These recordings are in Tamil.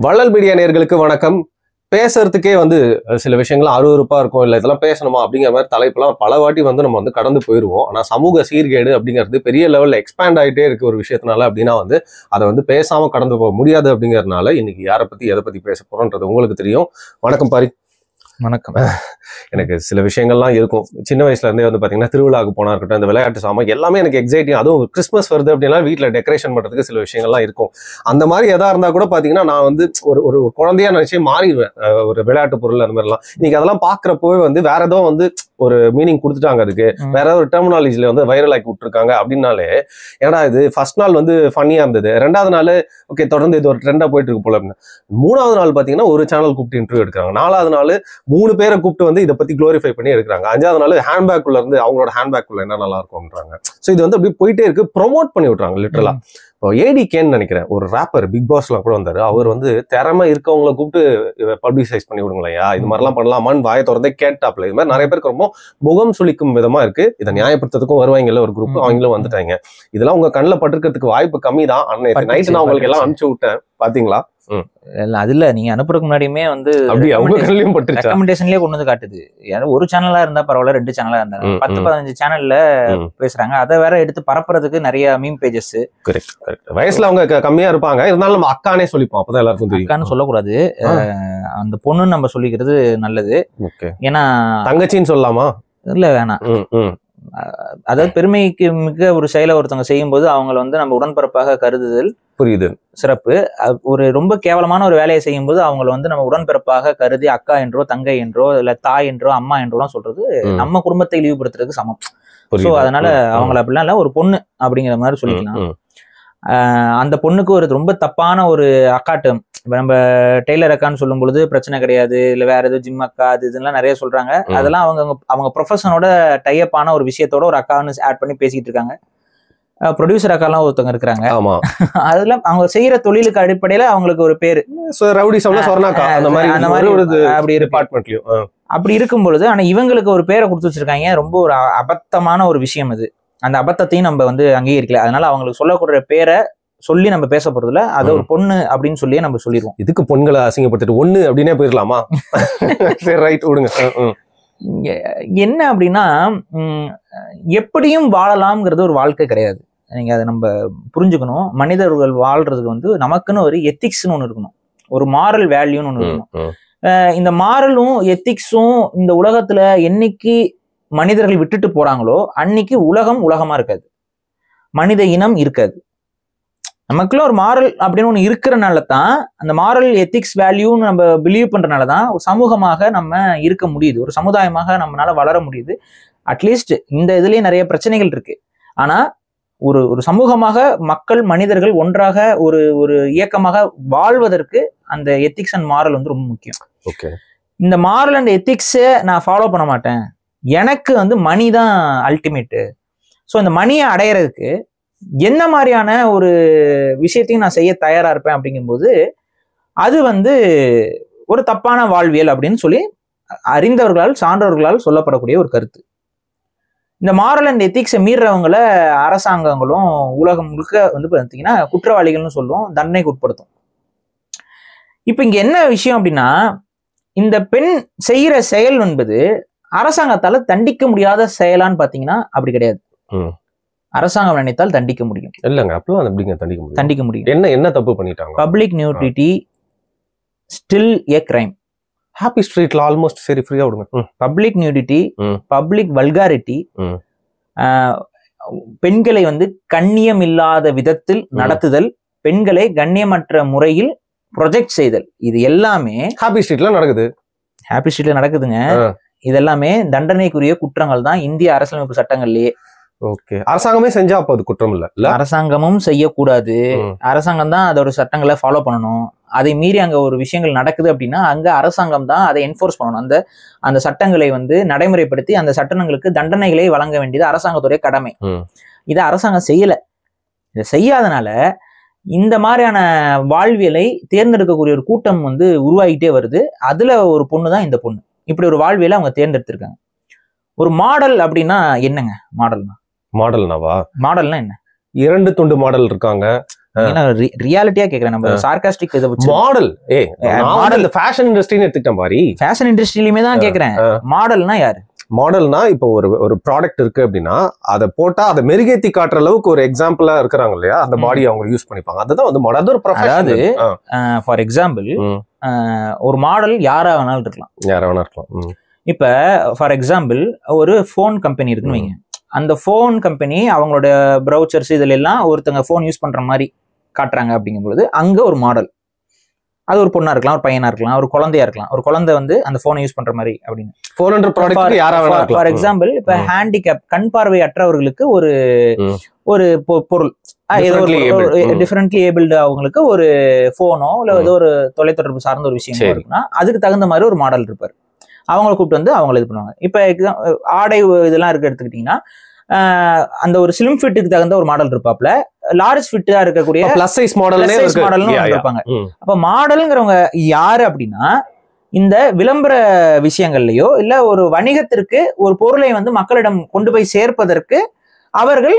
வள்ளல் மீடியா நேயர்களுக்கு வணக்கம். பேசுறதுக்கே சில விஷயங்கள் அருவருப்பா இருக்கும், இல்லை இதெல்லாம் பேசணுமா அப்படிங்கிற மாதிரி தலைப்பெல்லாம் பல வாட்டி நம்ம கடந்து போயிடுவோம். ஆனால் சமூக சீர்கேடு அப்படிங்கிறது பெரிய லெவலில் எக்ஸ்பேண்ட் ஆகிட்டே இருக்க ஒரு விஷயத்தினால அப்படின்னா அதை பேசாம கடந்து போக முடியாது. அப்படிங்கிறதுனால இன்னைக்கு யாரை பத்தி எதை பத்தி பேச போறோன்றது உங்களுக்கு தெரியும். வணக்கம் பாரி. வணக்கம். எனக்கு சில விஷயங்கள்லாம் இருக்கும். சின்ன வயசுல இருந்தே பாத்தீங்கன்னா திருவிழாவுக்கு போனா இருக்கட்டும், இந்த விளையாட்டு சாமான் எல்லாமே எனக்கு எக்ஸைட்டிங். அதுவும் கிறிஸ்மஸ் வருது அப்படின்னா வீட்டுல டெக்கரேஷன் பண்றதுக்கு சில விஷயங்கள்லாம் இருக்கும். அந்த மாதிரி எதா இருந்தா கூட பாத்தீங்கன்னா நான் ஒரு குழந்தையா நினைச்சே மாறிடுவேன். ஒரு விளையாட்டு பொருள் அந்த மாதிரிலாம் இன்னைக்கு அதெல்லாம் பாக்குறப்பவே வேற ஏதோ ஒரு மீனிங் கொடுத்துட்டாங்க. அதுக்கு வேற ஒரு டெர்மினாலஜில வைரல் ஆக்கி விட்டுருக்காங்க. அப்படின்னாலே ஏன்னா இது ஃபர்ஸ்ட் நாள் ஃபன்னியா இருந்தது, ரெண்டாவது நாள் ஓகே தொடர்ந்து இது ஒரு ட்ரெண்டா போயிட்டு இருக்கு போல அப்படின்னு. மூணாவது நாள் பாத்தீங்கன்னா ஒரு சேனல் கூப்பிட்டு இன்டர்வியூ எடுக்கிறாங்க. நாலாவது நாள் 3 பேரை கூப்பிட்டு இதை பத்தி குளோரிஃபை பண்ணி எடுக்கிறாங்க. 5வது நாள் ஹேண்ட்பேக் உள்ள அவங்களோட ஹேண்ட்பேக் உள்ள என்ன நல்லா இருக்கும்ன்றாங்க. ஸோ இது அப்படி போயிட்டே இருக்கு, ப்ரொமோட் பண்ணி விட்றாங்க லிட்டரலா. இப்போ ஏடிகேன்னு நினைக்கிறேன் ஒரு ராப்பர், பிக் பாஸ்லாம் கூட வந்தாரு. அவர் திறமை இருக்கவங்களை கூப்பிட்டு பப்ளிசைஸ் பண்ணி விடுங்களையா, இது மாதிரிலாம் பண்ணலாமான்னு வாயை திறந்தே கேட்டாப்ல. இது மாதிரி நிறைய பேருக்கு ரொம்ப முகம் சுளிக்கும் விதமா இருக்கு. இதை நியாயப்படுத்துறதுக்கும் வருவாங்கல்ல ஒரு குரூப், அவங்களும் வந்துட்டாங்க. இதெல்லாம் உங்க கண்ணில் பட்டிருக்கிறதுக்கு வாய்ப்பு கம்மி தான். அன்னைக்கு நைட்டு நான் உங்களுக்கு எல்லாம் அனுப்பிச்சு விட்டேன், பாத்தீங்களா? அதுல நீங்க அனுப்புறதுக்கு முன்னாடியுமே ரெக்கமெண்டேஷன்லயே கொண்டு காட்டுது. ஒரு சேனலா இருந்தா பரவாயில்ல, 2 சேனலா இருந்தாங்க, 10-15 சேனல்ல பேசுறாங்க. அதை வேற எடுத்து பரப்புறதுக்கு நிறைய மீம் பேஜஸ். வயசுல அவங்க கம்மியா இருப்பாங்க, இருந்தாலும் நம்ம அக்கானே சொல்லிப்போம். அப்பதான் எல்லாருக்கும் தெரியும். அக்கான்னு சொல்லக்கூடாது, அந்த பொண்ணுன்னு நம்ம சொல்லிக்கிறது நல்லது. ஏன்னா தங்கச்சின்னு சொல்லலாமா? இல்ல வேணாம். அதாவது பெருமைக்கு மிக ஒரு செயலை ஒருத்தவங்க செய்யும் போது அவங்களை நம்ம உடன்பிறப்பாக கருதுதல் புரியுது, சிறப்பு. ஒரு ரொம்ப கேவலமான ஒரு வேலையை செய்யும் போது அவங்களை நம்ம உடன்பிறப்பாக கருதி அக்கா என்றோ தங்கை என்றோ இல்ல தாய் என்றோ அம்மா என்றோலாம் சொல்றது நம்ம குடும்பத்தை இழிவுபடுத்துறதுக்கு சமம். ஸோ அதனால அவங்களை அப்படிலாம் இல்ல, ஒரு பொண்ணு அப்படிங்கிற மாதிரி சொல்லிக்கலாம். அந்த பொண்ணுக்கு ஒரு ரொம்ப தப்பான ஒரு அக்காட்டம். இப்ப நம்ம டெய்லர் அக்கான்னு சொல்லும் பொழுது பிரச்சனை கிடையாது, இல்ல வேற ஏதோ ஜிம் அக்கா அது இதெல்லாம் நிறைய சொல்றாங்க. அதெல்லாம் அவங்க ப்ரொஃபஷனோட டைப் ஆன ஒரு விஷயத்தோட ஒரு அக்கான்னு ஆட் பண்ணி பேசிட்டு இருக்காங்க. ப்ரொடியூசர் அக்காலாம் ஒருத்தவங்க இருக்கிறாங்க. அதுல அவங்க செய்யற தொழிலுக்கு அடிப்படையில அவங்களுக்கு ஒரு பேரு அப்படி இருக்கும் பொழுது, ஆனா இவங்களுக்கு ஒரு பேரை கொடுத்து வச்சிருக்காங்க. ரொம்ப ஒரு அபத்தமான ஒரு விஷயம் அது. அந்த அபத்தத்தையும் நம்ம அங்கீகரிக்கல. அதனால அவங்களுக்கு சொல்லக்கூடிய பேரை சொல்லி நம்ம பேச போறதுல அது ஒரு பொண்ணு அப்படின்னு சொல்லியே நம்ம சொல்லிடுவோம். இதுக்கு பொண்களை அசிங்கப்படுத்திட்டு ஒண்ணு அப்படின்னே போயிடலாமா? சரி, ரைட், விடுங்க. என்ன அப்படின்னா, எப்படியும் வாழலாம்ங்கிறது ஒரு வாழ்க்கை கிடையாது. நீங்க அதை நம்ம புரிஞ்சுக்கணும். மனிதர்கள் வாழ்றதுக்கு நமக்குன்னு ஒரு எத்திக்ஸ்னு ஒண்ணு இருக்கணும், ஒரு மாரல் வேல்யூன்னு ஒண்ணு இருக்கணும். இந்த மாரலும் எத்திக்ஸும் இந்த உலகத்துல என்னைக்கு மனிதர்கள் விட்டுட்டு போறாங்களோ அன்னைக்கு உலகமா இருக்காது, மனித இனம் இருக்காது. நமக்குள்ள ஒரு மாரல் அப்படின்னு ஒண்ணு இருக்கிறனால தான், அந்த மாரல் எத்திக்ஸ் வேல்யூன்னு நம்ம பிலீவ் பண்றதுனால தான் ஒரு சமூகமாக நம்ம இருக்க முடியுது, ஒரு சமுதாயமாக நம்மளால வளர முடியுது. அட்லீஸ்ட் இந்த இதுலயே நிறைய பிரச்சனைகள் இருக்கு. ஆனா ஒரு சமூகமாக மக்கள் மனிதர்கள் ஒன்றாக ஒரு இயக்கமாக வாழ்வதற்கு அந்த எத்திக்ஸ் அண்ட் மாரல் ரொம்ப முக்கியம். இந்த மாரல் அண்ட் எத்திக்ஸை நான் ஃபாலோ பண்ண மாட்டேன், எனக்கு மணி தான் அல்டிமேட்டு. ஸோ இந்த மணியை அடையிறதுக்கு என்ன மாதிரியான ஒரு விஷயத்தையும் நான் செய்ய தயாரா இருப்பேன் அப்படிங்கும்போது அது ஒரு தப்பான வாழ்வியல் அப்படின்னு சொல்லி அறிந்தவர்களால் சான்றவர்களால் சொல்லப்படக்கூடிய ஒரு கருத்து. இந்த மாரல் அண்ட் எத்திக்ஸை மீறவங்களை அரசாங்கங்களும் உலகம் முழுக்க பார்த்தீங்கன்னா குற்றவாளிகள்னு சொல்லுவோம், தண்டனைக்கு உட்படுத்தும். இப்ப இங்க என்ன விஷயம் அப்படின்னா, இந்த பெண் செய்யற செயல் அரசாங்கத்தால தண்டிக்க முடியாத செயலான்னு பாத்தீங்கன்னா அப்படி கிடையாது. அரசாங்கம் நினைத்தால் தண்டிக்க முடியும். இல்லங்க, அப்பலாம் தண்டிக்க முடியும். என்ன தப்பு பண்ணிட்டாங்க? பப்ளிக் நியூட்ரிட்டி ஸ்டில் ஏ கிரைம். ஹாப்பி ஸ்ட்ரீட்ல ஆல்மோஸ்ட் சரி ஃப்ரீயா விடுங்க. பப்ளிக் நியூடிட்டி, பப்ளிக் வல்காரிட்டி, பெண்களை கண்ணியம் இல்லாத விதத்தில் நடத்துதல், பெண்களை கண்ணியமற்ற முறையில் ப்ரொஜெக்ட் செய்தல், இது எல்லாமே ஹாப்பி ஸ்ட்ரீட்ல நடக்குது. ஹாப்பி ஸ்ட்ரீட்ல நடக்குதுங்க. இது எல்லாமே தண்டனைக்குரிய குற்றங்கள் தான் இந்திய அரசியலமைப்பு சட்டங்கள்லயே. ஓகே, அரசாங்கமே செஞ்சா அப்ப அது குற்றம் இல்ல? அரசாங்கமும் செய்யக்கூடாது, அரசாங்கம் தான் அதோட சட்டங்களை ஃபாலோ பண்ணணும். அதை மீறி அங்க ஒரு விஷயங்கள் நடக்குது அப்படின்னா அங்க அரசாங்கம் தான் அதை என்ஃபோர்ஸ் பண்ணணும். அந்த சட்டங்களை நடைமுறைப்படுத்தி அந்த சட்டங்களுக்கு தண்டனைகளை வழங்க வேண்டியது அரசாங்கத்துடைய கடமை. இதை அரசாங்கம் செய்யல. இதை செய்யாதனால இந்த மாதிரியான வாழ்வியலை தேர்ந்தெடுக்கக்கூடிய ஒரு கூட்டம் உருவாகிட்டே வருது. அதுல ஒரு பொண்ணு தான் இந்த பொண்ணு. இப்படி ஒரு வாழ்வியலை அவங்க தேர்ந்தெடுத்திருக்காங்க. ஒரு மாடல் அப்படின்னா என்னங்க? மாடல்னா என்ன? 2 துண்டு மாடல் இருக்காங்க, ரியாலிட்டியா கேக்குறேன், நம்ம சார்காஸ்டிக் இதை வச்சு மாடல் மாடல் ஃபேஷன் இண்டஸ்ட்ரின்னு எடுத்துக்கிட்ட மாதிரி ஃபேஷன் இண்டஸ்ட்ரியிலுமே தான் கேக்குறேன். மாடல்னா யாரு? மாடல்னா இப்போ ஒரு ப்ராடக்ட் இருக்கு அப்படின்னா அதை போட்டா அதை மெருகேத்தி காட்டுற அளவுக்கு ஒரு எக்ஸாம்பிளா இருக்கிறாங்க இல்லையா, அந்த பாடி அவங்க யூஸ் பண்ணிப்பாங்க. அதுதான் வந்து மாடல். அது ஒரு ப்ரொஃபஷன். அதாவது ஃபார் எக்ஸாம்பிள் ஒரு மாடல் யாரா வேணாலும் இருக்கலாம். யாரா வேணா இருக்கலாம். இப்ப ஃபார் எக்ஸாம்பிள் ஒரு போன் கம்பெனி இருக்குன்னு வைங்க. அந்த போன் கம்பெனி அவங்களோட ப்ரௌச்சர்ஸ் இதுல எல்லாம் ஒருத்தங்க போன் யூஸ் பண்ற மாதிரி காட்டுறாங்க. அப்படிங்கும்போது அங்க ஒரு மாடல், அது ஒரு பொண்ணா இருக்கலாம், ஒரு பையனா இருக்கலாம், ஒரு குழந்தையா இருக்கலாம். ஒரு குழந்தை வந்து அந்த போனை யூஸ் பண்ற மாதிரி அப்படின்னு. ஃபார் எக்ஸாம்பிள் இப்ப ஹேண்டிகேப், கண் பார்வை அற்றவர்களுக்கு ஒரு பொருள், டிஃபரெண்ட்லி ஏபிள்டு அவங்களுக்கு ஒரு போனோ இல்ல ஏதோ ஒரு தொலைத்தொடர்பு சார்ந்த ஒரு விஷயம் இருக்குன்னா அதுக்கு தகுந்த மாதிரி ஒரு மாடல் இருப்பாரு. அவங்களை கூப்பிட்டு வந்து அவங்க இது பண்ணுவாங்க. இப்ப ஆடை இதெல்லாம் இருக்கு எடுத்துக்கிட்டீங்கன்னா அந்த ஒரு ஸ்லிம் ஃபிட்டுக்கு தகுந்த ஒரு மாடல் இருப்பாப்ல, லார்ஜ் ஃபிட்டா இருக்கக்கூடிய பிளஸ் சைஸ் மாடல் இருப்பாங்க. அப்ப மாடல்ங்கிறவங்க யாரு அப்படின்னா இந்த விளம்பர விஷயங்கள்லயோ இல்ல ஒரு வணிகத்திற்கு ஒரு பொருளை வந்து மக்களிடம் கொண்டு போய் சேர்ப்பதற்கு அவர்கள்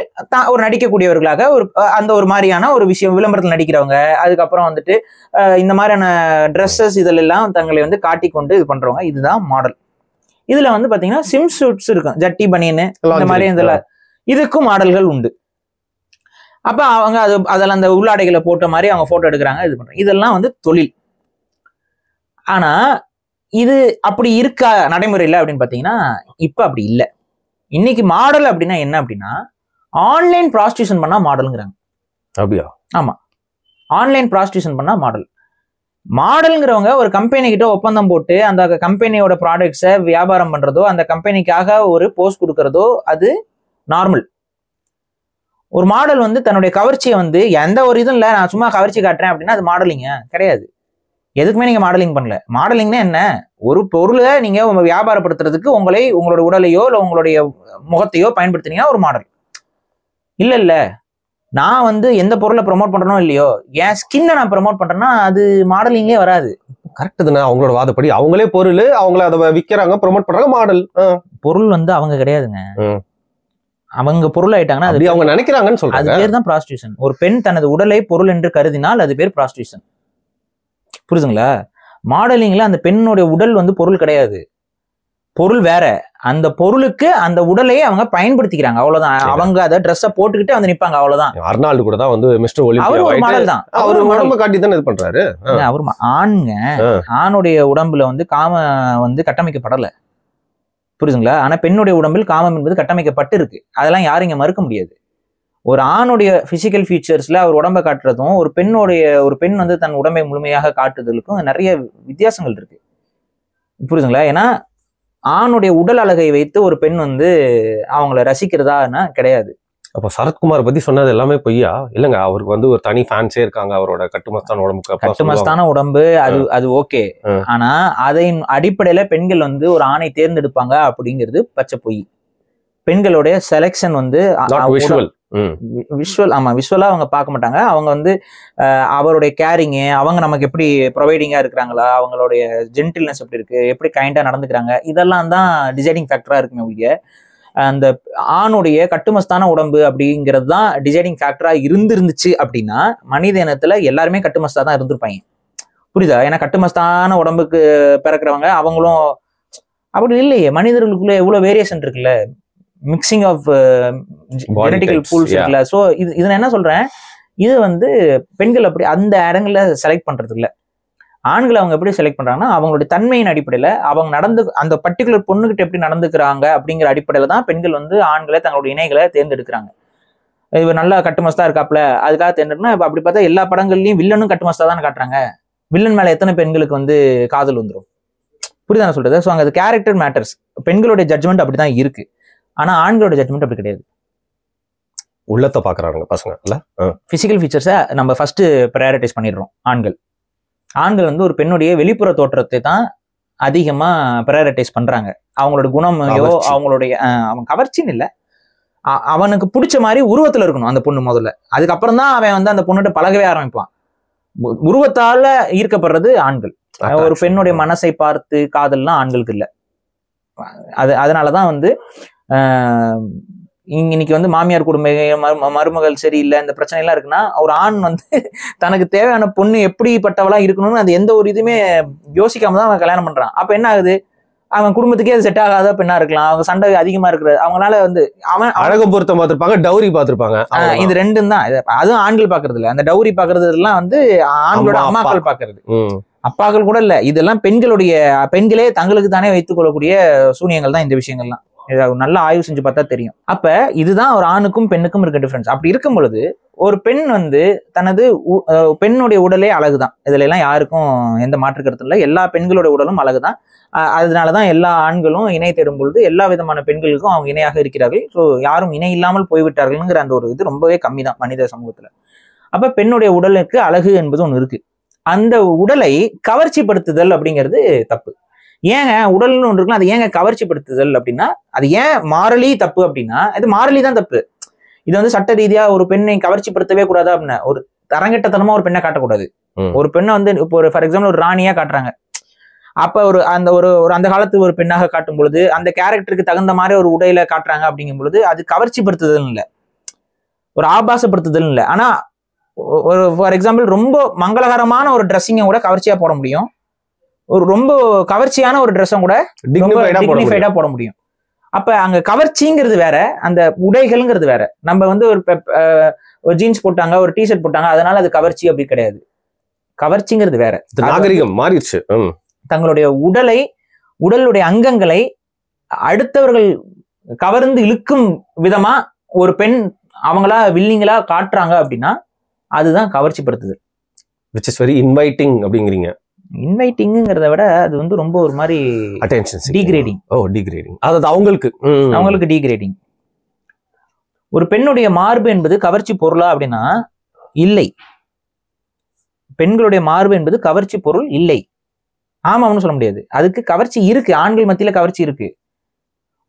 ஒரு நடிக்கக்கூடியவர்களாக ஒரு அந்த ஒரு மாதிரியான ஒரு விஷயம் விளம்பரத்தில் நடிக்கிறவங்க, அதுக்கப்புறம் வந்துட்டு இந்த மாதிரியான ட்ரெஸ்ஸஸ் இதெல்லாம் தங்களை வந்து காட்டிக்கொண்டு இது பண்றவங்க, இதுதான் மாடல். இதுல வந்து பாத்தீங்கன்னா சிம் சூட்ஸ் இருக்கும், ஜட்டி பனியனு இந்த மாதிரி இதெல்லாம், இதுக்கும் மாடல்கள் உண்டு. அப்ப அவங்க அதெல்லாம் அந்த உள்ளாடைகளை போட்ட மாதிரி அவங்க போட்டோ எடுக்கிறாங்க, இது பண்றாங்க. இதெல்லாம் வந்து தொழில். ஆனா இது அப்படி இருக்கா நடைமுறையில் அப்படின்னு பாத்தீங்கன்னா இப்ப அப்படி இல்லை. இன்னைக்கு மாடல் அப்படின்னா என்ன அப்படின்னா ஆன்லைன் ப்ராஸ்டியூஷன் பண்ணா மாடலுங்கிறாங்க. அப்படியா? ஆமா, ஆன்லைன் ப்ராஸ்டியூஷன் பண்ணா மாடல். மாடல்ங்கிறவங்க ஒரு கம்பெனி கிட்ட ஒப்பந்தம் போட்டு அந்த கம்பெனியோட ப்ராடக்ட்ஸை வியாபாரம் பண்றதோ அந்த கம்பெனிக்காக ஒரு போஸ்ட் கொடுக்கறதோ அது நார்மல். ஒரு மாடல் வந்து தன்னுடைய கவர்ச்சியை வந்து எந்த ஒரு இதுவும் இல்லை, நான் சும்மா கவர்ச்சி காட்டுறேன் அப்படின்னா அது மாடலிங்க கிடையாது. எதுக்குமே நீங்க மாடலிங் பண்ணல. மாடலிங்னா என்ன? ஒரு பொருளை நீங்க வியாபாரப்படுத்துறதுக்கு உங்களோட உடலையோ இல்லை உங்களுடைய முகத்தையோ பயன்படுத்தினீங்கன்னா ஒரு மாடல். இல்ல நான் வந்து எந்த பொருளை ப்ரொமோட் பண்றனோ இல்லையோ என் ஸ்கின்னை நான் ப்ரொமோட் பண்றேன்னா அது மாடலிங்கே வராது. கரெக்ட் தானே? அவங்களோட வாதப்படி அவங்களே பொருள், அவங்கள அதை விற்கிறாங்க, ப்ரொமோட் பண்றாங்க, மாடல். பொருள் வந்து அவங்க கிடையாதுங்க, அவங்க பொருள் ஆயிட்டாங்கன்னா அது அவங்க நினைக்கிறாங்கன்னு சொல்றாங்க. அது பேர் தான் ப்ராஸ்டியூஷன். ஒரு பெண் தனது உடலை பொருள் என்று கருதினால் அது பேர் ப்ராஸ்டியூஷன். புரியுதுங்களா? மாடலிங்ல அந்த பெண்ணுடைய உடல் வந்து பொருள் கிடையாது, பொருள் வேற. அந்த பொருளுக்கு அந்த உடலையே அவங்க பயன்படுத்திக்கிறாங்க, அவ்வளவுதான். அவங்க அதை ட்ரெஸ்ஸை போட்டுக்கிட்டு வந்து நிப்பாங்க, அவ்வளவுதான். அர்னால்டு கூட தான் வந்து மிஸ்டர் ஒலிம்பியா, அவர் ஒரு மாடல் தான். அவர் உடம்பு காட்டி தான் இது பண்றாரு. அவர் ஆணுங்க, ஆணுடைய உடம்புல வந்து காம வந்து கட்டமைக்கப்படலை, புரியுதுங்களா? ஆனா பெண்ணுடைய உடம்பில் காமம் என்பது கட்டமைக்கப்பட்டு இருக்கு. அதெல்லாம் யாரும் இங்க மறுக்க முடியாது. ஒரு ஆணுடைய பிசிக்கல் ஃபீச்சர்ஸ்ல அவர் உடம்பை காட்டுறதும் ஒரு பெண் வந்து தன் உடம்பை முழுமையாக காட்டுதலுக்கும் நிறைய வித்தியாசங்கள் இருக்கு, புரியுதுங்களா? ஏன்னா ஆணுடைய உடல் அழகை வைத்து ஒரு பெண் வந்து அவங்கள ரசிக்கிறதான்னா கிடையாது. அப்ப சரத்குமார் பத்தி சொன்னது எல்லாமே பொய்யா? இல்லங்க, அவருக்கு வந்து ஒரு தனி ஃபேன்ஸே இருக்காங்க, அவரோட கட்டுமஸ்தான உடம்புக்கு. கட்டுமஸ்தான உடம்பு அது ஓகே. ஆனா அதன் அடிப்படையில பெண்கள் வந்து ஒரு ஆணை தேர்ந்தெடுப்பாங்க அப்படிங்கிறது பச்சை பொய். பெண்களுடைய செலெக்ஷன் வந்து விஷுவல், ஆமா, விஷுவலா அவங்க பார்க்க மாட்டாங்க. அவங்க வந்து அவருடைய கேரிங்கு, அவங்க நமக்கு எப்படி ப்ரொவைடிங்கா இருக்கிறாங்களா, அவங்களுடைய ஜென்டில்னஸ் எப்படி இருக்கு, எப்படி கைண்டா நடந்துக்கிறாங்க, இதெல்லாம் தான் டிசைடிங் ஃபேக்டரா இருக்குமே ஒழிய அந்த ஆணுடைய கட்டுமஸ்தான உடம்பு அப்படிங்கிறது தான் டிசைடிங் ஃபேக்டரா இருந்துச்சு அப்படின்னா மனித இனத்துல எல்லாருமே கட்டுமஸ்தா தான் இருந்திருப்பாங்க, புரியுதா? ஏன்னா கட்டுமஸ்தான உடம்புக்கு பிறக்கிறவங்க அவங்களும் அப்படி இல்லையே. மனிதர்களுக்குள்ள எவ்வளவு வேரியேஷன் இருக்குல்ல, மிக்சிங் ஆஃப் ஜெனடிக்கல் பூல்ஸ் இருக்குல்ல. ஸோ இது நான் என்ன சொல்றேன், இது வந்து பெண்கள் அப்படி அந்த இடங்கள்ல செலக்ட் பண்றது இல்லை. ஆண்களை அவங்க எப்படி செலக்ட் பண்றாங்கன்னா அவங்களுடைய தன்மையின் அடிப்படையில அவங்க அந்த பர்டிகுலர் பொண்ணுகிட்ட எப்படி நடந்துக்கிறாங்க அப்படிங்கிற அடிப்படையில தான் பெண்கள் வந்து ஆண்களை தங்களுடைய இணைகளை தேர்ந்தெடுக்கிறாங்க. இவர் நல்லா கட்டுமஸ்தா இருக்காப்ல அதுக்காக தேர்ந்தெடுக்கணும். இப்ப அப்படி பார்த்தா எல்லா படங்கள்லயும் வில்லனும் கட்டுமஸ்தா தான் காட்டுறாங்க. வில்லன் மேல எத்தனை பெண்களுக்கு வந்து காதல் வந்துடும், புரியுதா நான் சொல்றது? ஸோ அங்க அது கேரக்டர் மேட்டர்ஸ். பெண்களுடைய ஜட்ஜ்மெண்ட் அப்படிதான் இருக்கு, ஆனா ஆண்களோட ஜட்ஜ்மெண்ட் அப்படி கிடையாது. உள்ளத்தை பாக்குறாங்க பசங்க இல்ல. பிசிக்கல் ஃபீச்சர்ஸை நம்ம ஃபர்ஸ்ட் ப்ரையாரிட்டைஸ் பண்ணிடுறோம். ஆண்கள் வந்து ஒரு பெண்ணுடைய வெளிப்புற தோற்றத்தை தான் அதிகமா ப்ரையாரிட்டைஸ் பண்றாங்க. அவங்களோட குணமையோ அவங்களுடைய அவன் கவர்ச்சின்னு இல்லை, அவனுக்கு பிடிச்ச மாதிரி உருவத்துல இருக்கணும் அந்த பொண்ணு முதல்ல. அதுக்கப்புறம் தான் அவன் வந்து அந்த பொண்ணுகிட்ட பழகவே ஆரம்பிப்பான். உருவத்தால ஈர்க்கப்படுறது ஆண்கள். ஒரு பெண்ணுடைய மனசை பார்த்து காதல்லாம் ஆண்களுக்கு இல்லை. அதனாலதான் வந்து இன்னைக்கு வந்து மாமியார் குடும்ப மருமகள் சரியில்லை, இந்த பிரச்சனை எல்லாம் இருக்குன்னா ஒரு ஆண் வந்து தனக்கு தேவையான பொண்ணு எப்படிப்பட்டவளா இருக்கணும்னு அது எந்த ஒரு இதுவுமே யோசிக்காம தான் அவன் கல்யாணம் பண்றான். அப்ப என்ன ஆகுது, அவன் குடும்பத்துக்கே அது செட் ஆகாத பெண்ணா இருக்கலாம், அவங்க சண்டை அதிகமா இருக்கிறது, அவங்களால வந்து அவன் அழகு பொருத்தம் பார்த்திருப்பாங்க, டவுரி பார்த்திருப்பாங்க. இது ரெண்டும் தான். அதுவும் ஆண்கள் பாக்குறது இல்ல. அந்த டவுரி பாக்குறது எல்லாம் வந்து ஆண்களோட அம்மாக்கள் பாக்குறது, அப்பாக்கள் கூட இல்ல. இதெல்லாம் பெண்களே தங்களுக்கு தானே வைத்துக் கொள்ளக்கூடிய சூனியங்கள் தான் இந்த விஷயங்கள்லாம். நல்ல ஆய்வு செஞ்சு பார்த்தா தெரியும். அப்ப இதுதான் ஒரு ஆணுக்கும் பெண்ணுக்கும் இருக்க டிஃபரன்ஸ். அப்படி இருக்கும் பொழுது ஒரு பெண் வந்து தனது பெண்ணுடைய உடலே அழகுதான், இதுல எல்லாம் யாருக்கும் எந்த மாற்று கருத்து இல்லை. எல்லா பெண்களோட உடலும் அழகுதான். அதனாலதான் எல்லா ஆண்களும் இணை தேடும் பொழுது எல்லா விதமான பெண்களுக்கும் அவங்க இணையாக இருக்கிறார்கள். ஸோ யாரும் இணை இல்லாமல் போய்விட்டார்கள்ங்கிற அந்த ஒரு இது ரொம்பவே கம்மி தான் மனித சமூகத்துல. அப்ப பெண்ணுடைய உடலுக்கு அழகு என்பது ஒண்ணு இருக்கு. அந்த உடலை கவர்ச்சிப்படுத்துதல் அப்படிங்கிறது தப்பு. ஏங்க உடல்னு ஒன்று இருக்குன்னா அது ஏங்க கவர்ச்சிப்படுத்துதல் அப்படின்னா, அது ஏன் மாரலி தப்பு அப்படின்னா, இது மாரலி தான் தப்பு. இது வந்து சட்ட ரீதியா ஒரு பெண்ணை கவர்ச்சிப்படுத்தவே கூடாது அப்படின்னா, ஒரு தரங்கட்டத்தனமா ஒரு பெண்ணை காட்டக்கூடாது. ஒரு பெண்ணை வந்து இப்போ ஒரு ஃபார் எக்ஸாம்பிள் ஒரு ராணியா காட்டுறாங்க, அப்ப அந்த காலத்து ஒரு பெண்ணாக காட்டும் பொழுது அந்த கேரக்டருக்கு தகுந்த மாதிரி ஒரு உடையில காட்டுறாங்க அப்படிங்கும் பொழுது அது கவர்ச்சிப்படுத்துதல் இல்லை, ஒரு ஆபாசப்படுத்துதல் இல்லை. ஆனா ஒரு ஃபார் எக்ஸாம்பிள் ரொம்ப மங்களகரமான ஒரு ட்ரெஸ்ஸிங்கை கூட கவர்ச்சியா போட முடியும், ஒரு ரொம்ப கவர்ச்சியான ஒரு ட்ரெஸ்ஸும் கூட டிக்னிஃபைடா போட முடியும். அப்ப அங்க கவர்ச்சிங்கிறது வேற, அந்த உடைகள்ங்கிறது வேற. நம்ம வந்து ஒரு ஜீன்ஸ் போட்டாங்க, ஒரு டிஷர்ட் போட்டாங்க, அதனால அது கவர்ச்சி அப்படி கிடையாது. கவர்ச்சிங்கிறது வேற. நாகரிகம் மாறிடுச்சு. தங்களுடைய உடலுடைய அங்கங்களை அடுத்தவர்கள் கவர்ந்து இழுக்கும் விதமா ஒரு பெண் அவங்களா வில்லிங்களா காட்டுறாங்க அப்படின்னா அதுதான் கவர்ச்சிப்படுத்துது. which is very inviting அப்படிங்கிறீங்க. இன்வைட்டிங்கிறத விட அது வந்து ரொம்ப ஒரு மாதிரி அட்டென்ஷன் டீக்ரேடிங். டீக்ரேடிங், அதாவது அவங்களுக்கு டீக்ரேடிங். ஒரு பெண்ணுடைய மார்பு என்பது கவர்ச்சி பொருளா அப்படின்னா இல்லை. பெண்களுடைய மார்பு என்பது கவர்ச்சி பொருள் இல்லை. ஆமாம்னு சொல்ல முடியாது. அதுக்கு கவர்ச்சி இருக்கு, ஆண்கள் மத்தியில கவர்ச்சி இருக்கு.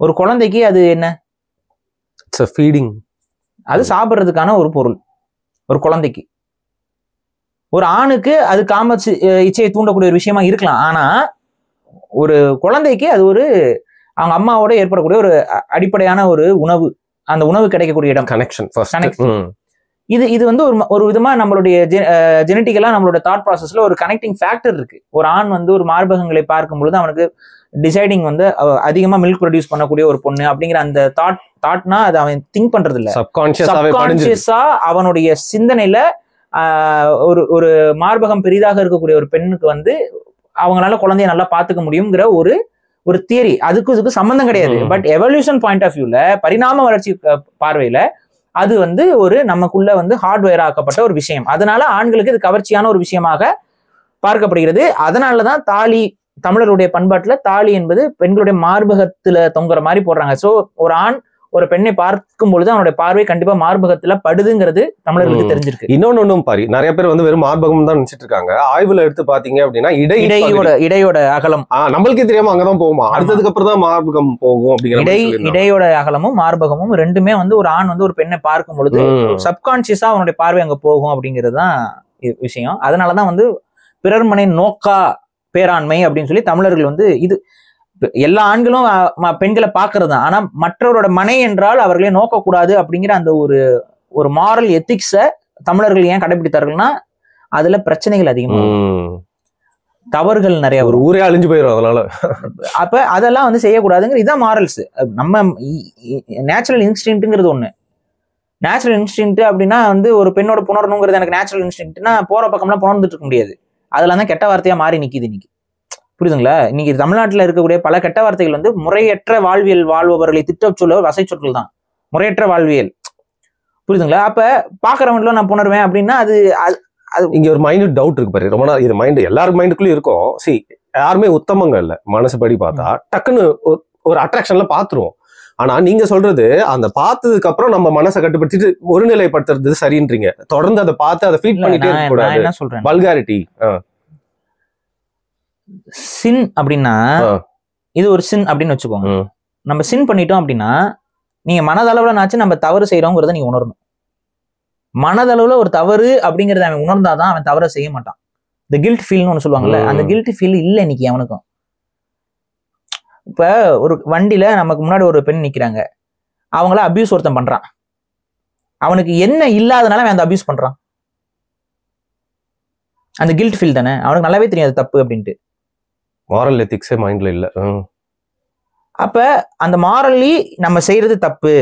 ஒரு குழந்தைக்கு அது என்ன, ஃபீடிங், அது சாப்பிட்றதுக்கான ஒரு பொருள் ஒரு குழந்தைக்கு. ஒரு ஆணுக்கு அது காம இச்சையை தூண்டக்கூடிய ஒரு விஷயமா இருக்கலாம். ஆனா ஒரு குழந்தைக்கு அது ஒரு அவங்க அம்மாவோட ஏற்படக்கூடிய ஒரு அடிப்படையான ஒரு உணவு, அந்த உணவு கிடைக்கக்கூடிய இடம், கனெக்ஷன். இது வந்து ஒரு விதமா நம்மளுடைய ஜெனட்டிக்கலா நம்மளோட தாட் ப்ராசஸ்ல ஒரு கனெக்டிங் ஃபேக்டர் இருக்கு. ஒரு ஆண் வந்து ஒரு மார்பகங்களை பார்க்கும் பொழுது அவனுக்கு டிசைடிங் வந்து அதிகமா மில்க் ப்ரொடியூஸ் பண்ணக்கூடிய ஒரு பொண்ணு அப்படிங்கிற அந்த தாட்னா அது அவன் திங்க் பண்றது இல்ல, சப்கான்சியஸா அவனுடைய சிந்தனையில ஒரு மார்பகம் பெரிதாக இருக்கக்கூடிய ஒரு பெண்ணுக்கு வந்து அவங்களால குழந்தைய நல்லா பாத்துக்க முடியுங்கிற ஒரு தியரி. அதுக்கு சம்பந்தம் கிடையாது. பட் எவல்யூஷன் பாயிண்ட் ஆஃப் வியூல, பரிணாம வளர்ச்சி பார்வையில அது வந்து ஒரு நமக்குள்ள வந்து ஹார்ட்வேர் ஆக்கப்பட்ட ஒரு விஷயம். அதனால ஆண்களுக்கு இது கவர்ச்சியான ஒரு விஷயமாக பார்க்கப்படுகிறது. அதனாலதான் தாலி, தமிழருடைய பண்பாட்டுல தாலி என்பது பெண்களுடைய மார்பகத்துல தொங்குற மாதிரி போடுறாங்க. சோ ஒரு ஆண் ஒரு பெண்ணை பார்க்கும் பொழுது அவனுடைய பார்வை கண்டிப்பா மார்பகத்துல படுதுங்கிறது தமிழர்களுக்கு தெரிஞ்சிருக்கு. இன்னொன்னும் பாரு, நிறைய பேர் வந்து வெறும் மார்பகம் தான் நினைச்சிட்டு இருக்காங்க. ஆய்வுல எடுத்து பாத்தீங்க அப்படின்னா இடையோட அகலம் நம்மளுக்கே தெரியாம அங்கதான் போகுமா, அடுத்ததுக்கு அப்புறம் தான் மார்பகம் போகும் அப்படிங்கிற இடையோட அகலமும் மார்பகமும் ரெண்டுமே வந்து ஒரு ஆண் வந்து ஒரு பெண்ணை பார்க்கும் பொழுது சப்கான்சியஸா அவனுடைய பார்வை அங்க போகும் அப்படிங்கிறது தான் விஷயம். அதனாலதான் வந்து பிறர் மனை நோக்கா பேராண்மை அப்படின்னு சொல்லி தமிழர்கள் வந்து இது எல்லா ஆண்களும் பெண்களை பாக்குறது தான். ஆனா மற்றவரோட மனை என்றால் அவர்களே நோக்கக்கூடாது அப்படிங்கிற அந்த ஒரு மாரல் எத்திக்ஸ தமிழர்கள் ஏன் கடைபிடித்தார்கள்னா அதுல பிரச்சனைகள் அதிகமா, தவறுகள் நிறைய, ஒரு ஊரே அழிஞ்சு போயிடும். அதனால அப்ப அதெல்லாம் வந்து செய்யக்கூடாதுங்கிற இதான் மாரல்ஸ். நம்ம நேச்சுரல் இன்ஸ்டிங்க்ட்ங்கிறது ஒண்ணு. நேச்சுரல் இன்ஸ்டிங்க்ட் அப்படின்னா வந்து ஒரு பெண்ணோட புணரணுங்கிறது எனக்கு நேச்சுரல் இன்ஸ்டிங்க்ட்னா போற பக்கம்லாம் புணர்ந்துட்டு இருக்க முடியாது. அதெல்லாம் தான் கெட்ட வார்த்தையா மாறி நிக்குது இன்னைக்கு. புரியுதுங்களா? இன்னைக்கு தமிழ்நாட்டில் இருக்கக்கூடிய பல கெட்ட வார்த்தைகள் வந்து முறையற்ற வாழ்வியல் வாழ்பவர்களை திட்ட சொல்ல வசை சொற்கள் தான். முறையற்ற வாழ்வியல், புரியுதுங்களா? அப்ப பாக்குறவங்களும் நான் புணர்வேன் அப்படின்னா அது இங்க ஒரு மைண்ட் டவுட் இருக்கு பாரு. ரொம்ப இது மைண்ட் எல்லாருக்கும் மைண்டுக்குள்ளயும் இருக்கும். யாருமே உத்தமங்க இல்ல. மனசு படி பார்த்தா டக்குன்னு ஒரு அட்ராக்ஷன்ல பாத்துருவோம். ஆனா நீங்க சொல்றது அந்த பார்த்ததுக்கு அப்புறம் நம்ம மனசை கட்டுப்படுத்திட்டு ஒருநிலைப்படுத்துறது சரின்றீங்க. தொடர்ந்து அதை பார்த்து அதை ஃபீட் பண்ணிட்டே இருக்க கூடாது. என்ன சொல்றேன், வல்காரிட்டி. சின் அப்படின்னா இது ஒரு சின் அப்படின்னு வச்சுக்கோங்க. நம்ம சின் பண்ணிட்டோம் அப்படின்னா நீங்க மனதளவுல நாச்சு நம்ம தவறு செய்யறோங்கிறத நீங்க உணரணும். மனதளவுல ஒரு தவறு அப்படிங்கறத அவன் உணர்ந்தாதான் அவன் தவறை செய்ய மாட்டான். இந்த கில்ட் ஃபீல்னு ஒண்ணு சொல்லுவாங்கல்ல, அந்த கில்ட் ஃபீல் இல்லை இன்னைக்கு அவனுக்கும். இப்ப ஒரு வண்டியில நமக்கு முன்னாடி ஒரு பெண் நிக்கிறாங்க, அவங்கள அபியூஸ் ஒருத்தன் பண்றான், அவனுக்கு என்ன இல்லாதனால அவன் அந்த அபியூஸ் பண்றான், அந்த கில்ட் ஃபீல் தானே, அவனுக்கு நல்லாவே தெரியும் அது தப்பு அப்படின்ட்டு. மாரல் எத்திக்ஸே மைண்ட்ல இல்ல. அப்ப அந்த மாரலி நம்ம செய்யறது தப்பு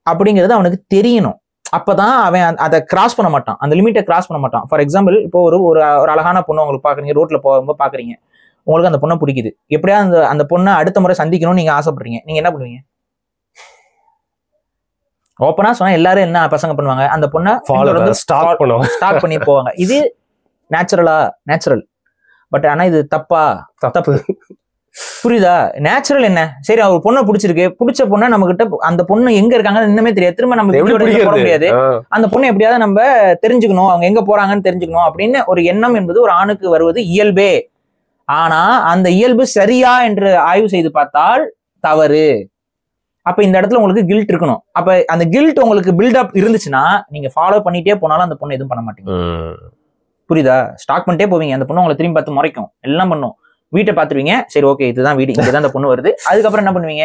அப்படிங்கிறது அவனுக்கு தெரியணும். அப்பதான் அவன் அதை கிராஸ் பண்ண மாட்டான், அந்த லிமிட்டை கிராஸ் பண்ண மாட்டான். ஃபார் எக்ஸாம்பிள், இப்போ ஒரு ஒரு அழகான பொண்ணு உங்களுக்கு பாக்குறீங்க, ரோட்ல போகும்போது பாக்குறீங்க, உங்களுக்கு அந்த பொண்ணை பிடிக்குது, எப்படியா அந்த பொண்ணை அடுத்த முறை சந்திக்கணும்னு நீங்க ஆசைப்படுறீங்க, நீங்க என்ன பண்ணுவீங்க? ஓப்பனா சொன்னா எல்லாரும் என்ன பசங்க பண்ணுவாங்க, அந்த பொண்ணை ஸ்டார்ட் பண்ணி போவாங்க. இது நேச்சுரல். பட் ஆனா இது தப்பு. புரியுதா? நேச்சுரல் என்ன, சரி அவர் பொண்ணை பிடிச்ச பொண்ணை நம்ம கிட்ட, அந்த பொண்ணு எங்க இருக்காங்கன்னு இன்னுமே தெரியாது, திரும்ப நம்ம போட முடியாது, அந்த பொண்ணை எப்படியாவது நம்ம தெரிஞ்சுக்கணும், அவங்க எங்க போறாங்கன்னு தெரிஞ்சுக்கணும் அப்படின்னு ஒரு எண்ணம் என்பது ஒரு ஆணுக்கு வருவது இயல்பே. ஆனா அந்த இயல்பு சரியா என்று ஆய்வு செய்து பார்த்தால் தவறு. அப்ப இந்த இடத்துல உங்களுக்கு கில்ட் இருக்கணும். அப்ப அந்த கில்ட் உங்களுக்கு பில்டப் இருந்துச்சுன்னா நீங்க ஃபாலோ பண்ணிட்டே போனாலும் அந்த பொண்ணு எதுவும் பண்ண மாட்டீங்க. புரியுதா? ஸ்டாக் பண்ணிட்டே போவீங்க, அந்த பொண்ணு உங்களை திரும்பி பார்த்து முறைக்கும், எல்லாம் பண்ணும், வீட்டை பாத்துருவீங்க, சரி ஓகே இதுதான் வீடு, இங்கதான் அந்த பொண்ணு வருது. அதுக்கப்புறம் என்ன பண்ணுவீங்க,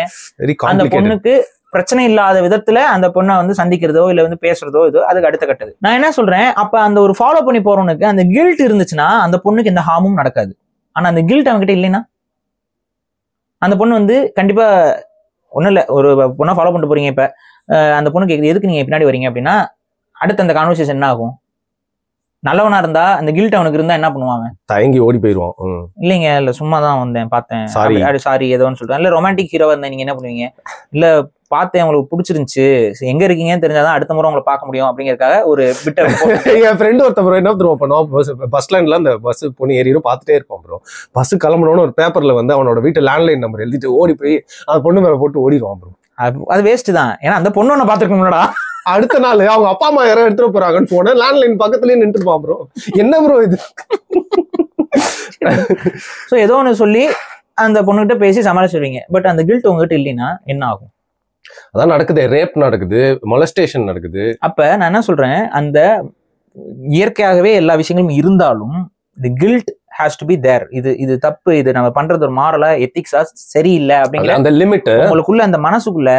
அந்த பொண்ணுக்கு பிரச்சனை இல்லாத விதத்துல அந்த பொண்ணை வந்து சந்திக்கிறதோ இல்ல வந்து பேசுறதோ இதோ அதுக்கு அடுத்த கட்டது. நான் என்ன சொல்றேன், அப்ப அந்த ஒரு ஃபாலோ பண்ணி போறவனுக்கு அந்த கில்ட் இருந்துச்சுன்னா அந்த பொண்ணுக்கு எந்த ஹார்மும் நடக்காது. ஆனா அந்த கில்ட் அவன்கிட்ட இல்லைன்னா அந்த பொண்ணு வந்து கண்டிப்பா ஒன்றும் இல்லை, ஒரு பொண்ணை ஃபாலோ பண்ணிட்டு போறீங்க, இப்ப அந்த பொண்ணு கேட்குது எதுக்கு நீங்க பின்னாடி வரீங்க அப்படின்னா, அடுத்த அந்த கான்வர்சேஷன் என்ன ஆகும்? நல்லவனா இருந்தா அந்த கில்ட் அவனுக்கு இருந்தா என்ன பண்ணுவாங்க? தயங்கி ஓடி போயிடுவான். இல்லைங்க இல்ல சும்மா தான் வந்தேன் பார்த்தேன், சாரி ஏதோன்னு சொல்றேன். இல்ல ரொமான்டிக் ஹீரோவா இருந்தா நீங்க என்ன பண்ணுவீங்க? இல்ல பார்த்தேன் உங்களுக்கு பிடிச்சிருந்துச்சு, எங்க இருக்கீங்கன்னு தெரிஞ்சாதான் அடுத்த முறை உங்களை பார்க்க முடியும் அப்படிங்கறதுக்காக ஒரு பிட்ட. என் ஃப்ரெண்ட் ஒருத்தர் என்ன பண்ணுவோம், பஸ் ஸ்டாண்ட்ல அந்த பஸ் பொண்ணு ஏறிடும் பார்த்துட்டே இருப்பான் ப்ரோ. பஸ் கிளம்பணும்னு ஒரு பேப்பர்ல வந்து அவனோட வீட்டு லேண்ட்லைன் நம்பர் எழுதிட்டு ஓடி போய் அந்த பொண்ணு மேல போட்டு ஓடிடுவான் ப்ரோ. அது வேஸ்ட் தான். ஏன்னா அந்த பொண்ணு ஒண்ணு பாத்துருக்கோம்லடா, அடுத்த நாள் அவங்க அப்பா அம்மா யாரும் எடுத்துட்டு போறாங்கன்னு போன லேண்ட்லைன் பக்கத்துலயே நின்றுப்பான் ப்ரோ. என்ன ப்ரோ இது? சோ ஏதோ ஒண்ணு சொல்லி அந்த பொண்ணுகிட்ட பேசி சமாளிச்சிருவீங்க. பட் அந்த கில்ட் உங்ககிட்ட இல்லைன்னா என்ன ஆகும்? அதான் நடக்குது, ரேப் நடக்குது, மொலஸ்டேஷன் நடக்குது. அப்ப நான் என்ன சொல்றேன், அந்த இயற்கையாகவே எல்லா விஷயங்களும் இருந்தாலும் the guilt has to be there. இது தப்பு, இது நம்ம பண்றது ஒரு மாரலா எத்திக்ஸா சரியில்லை அப்படிங்கிற அந்த லிமிட் உங்களுக்குள்ள, அந்த மனசுக்குள்ள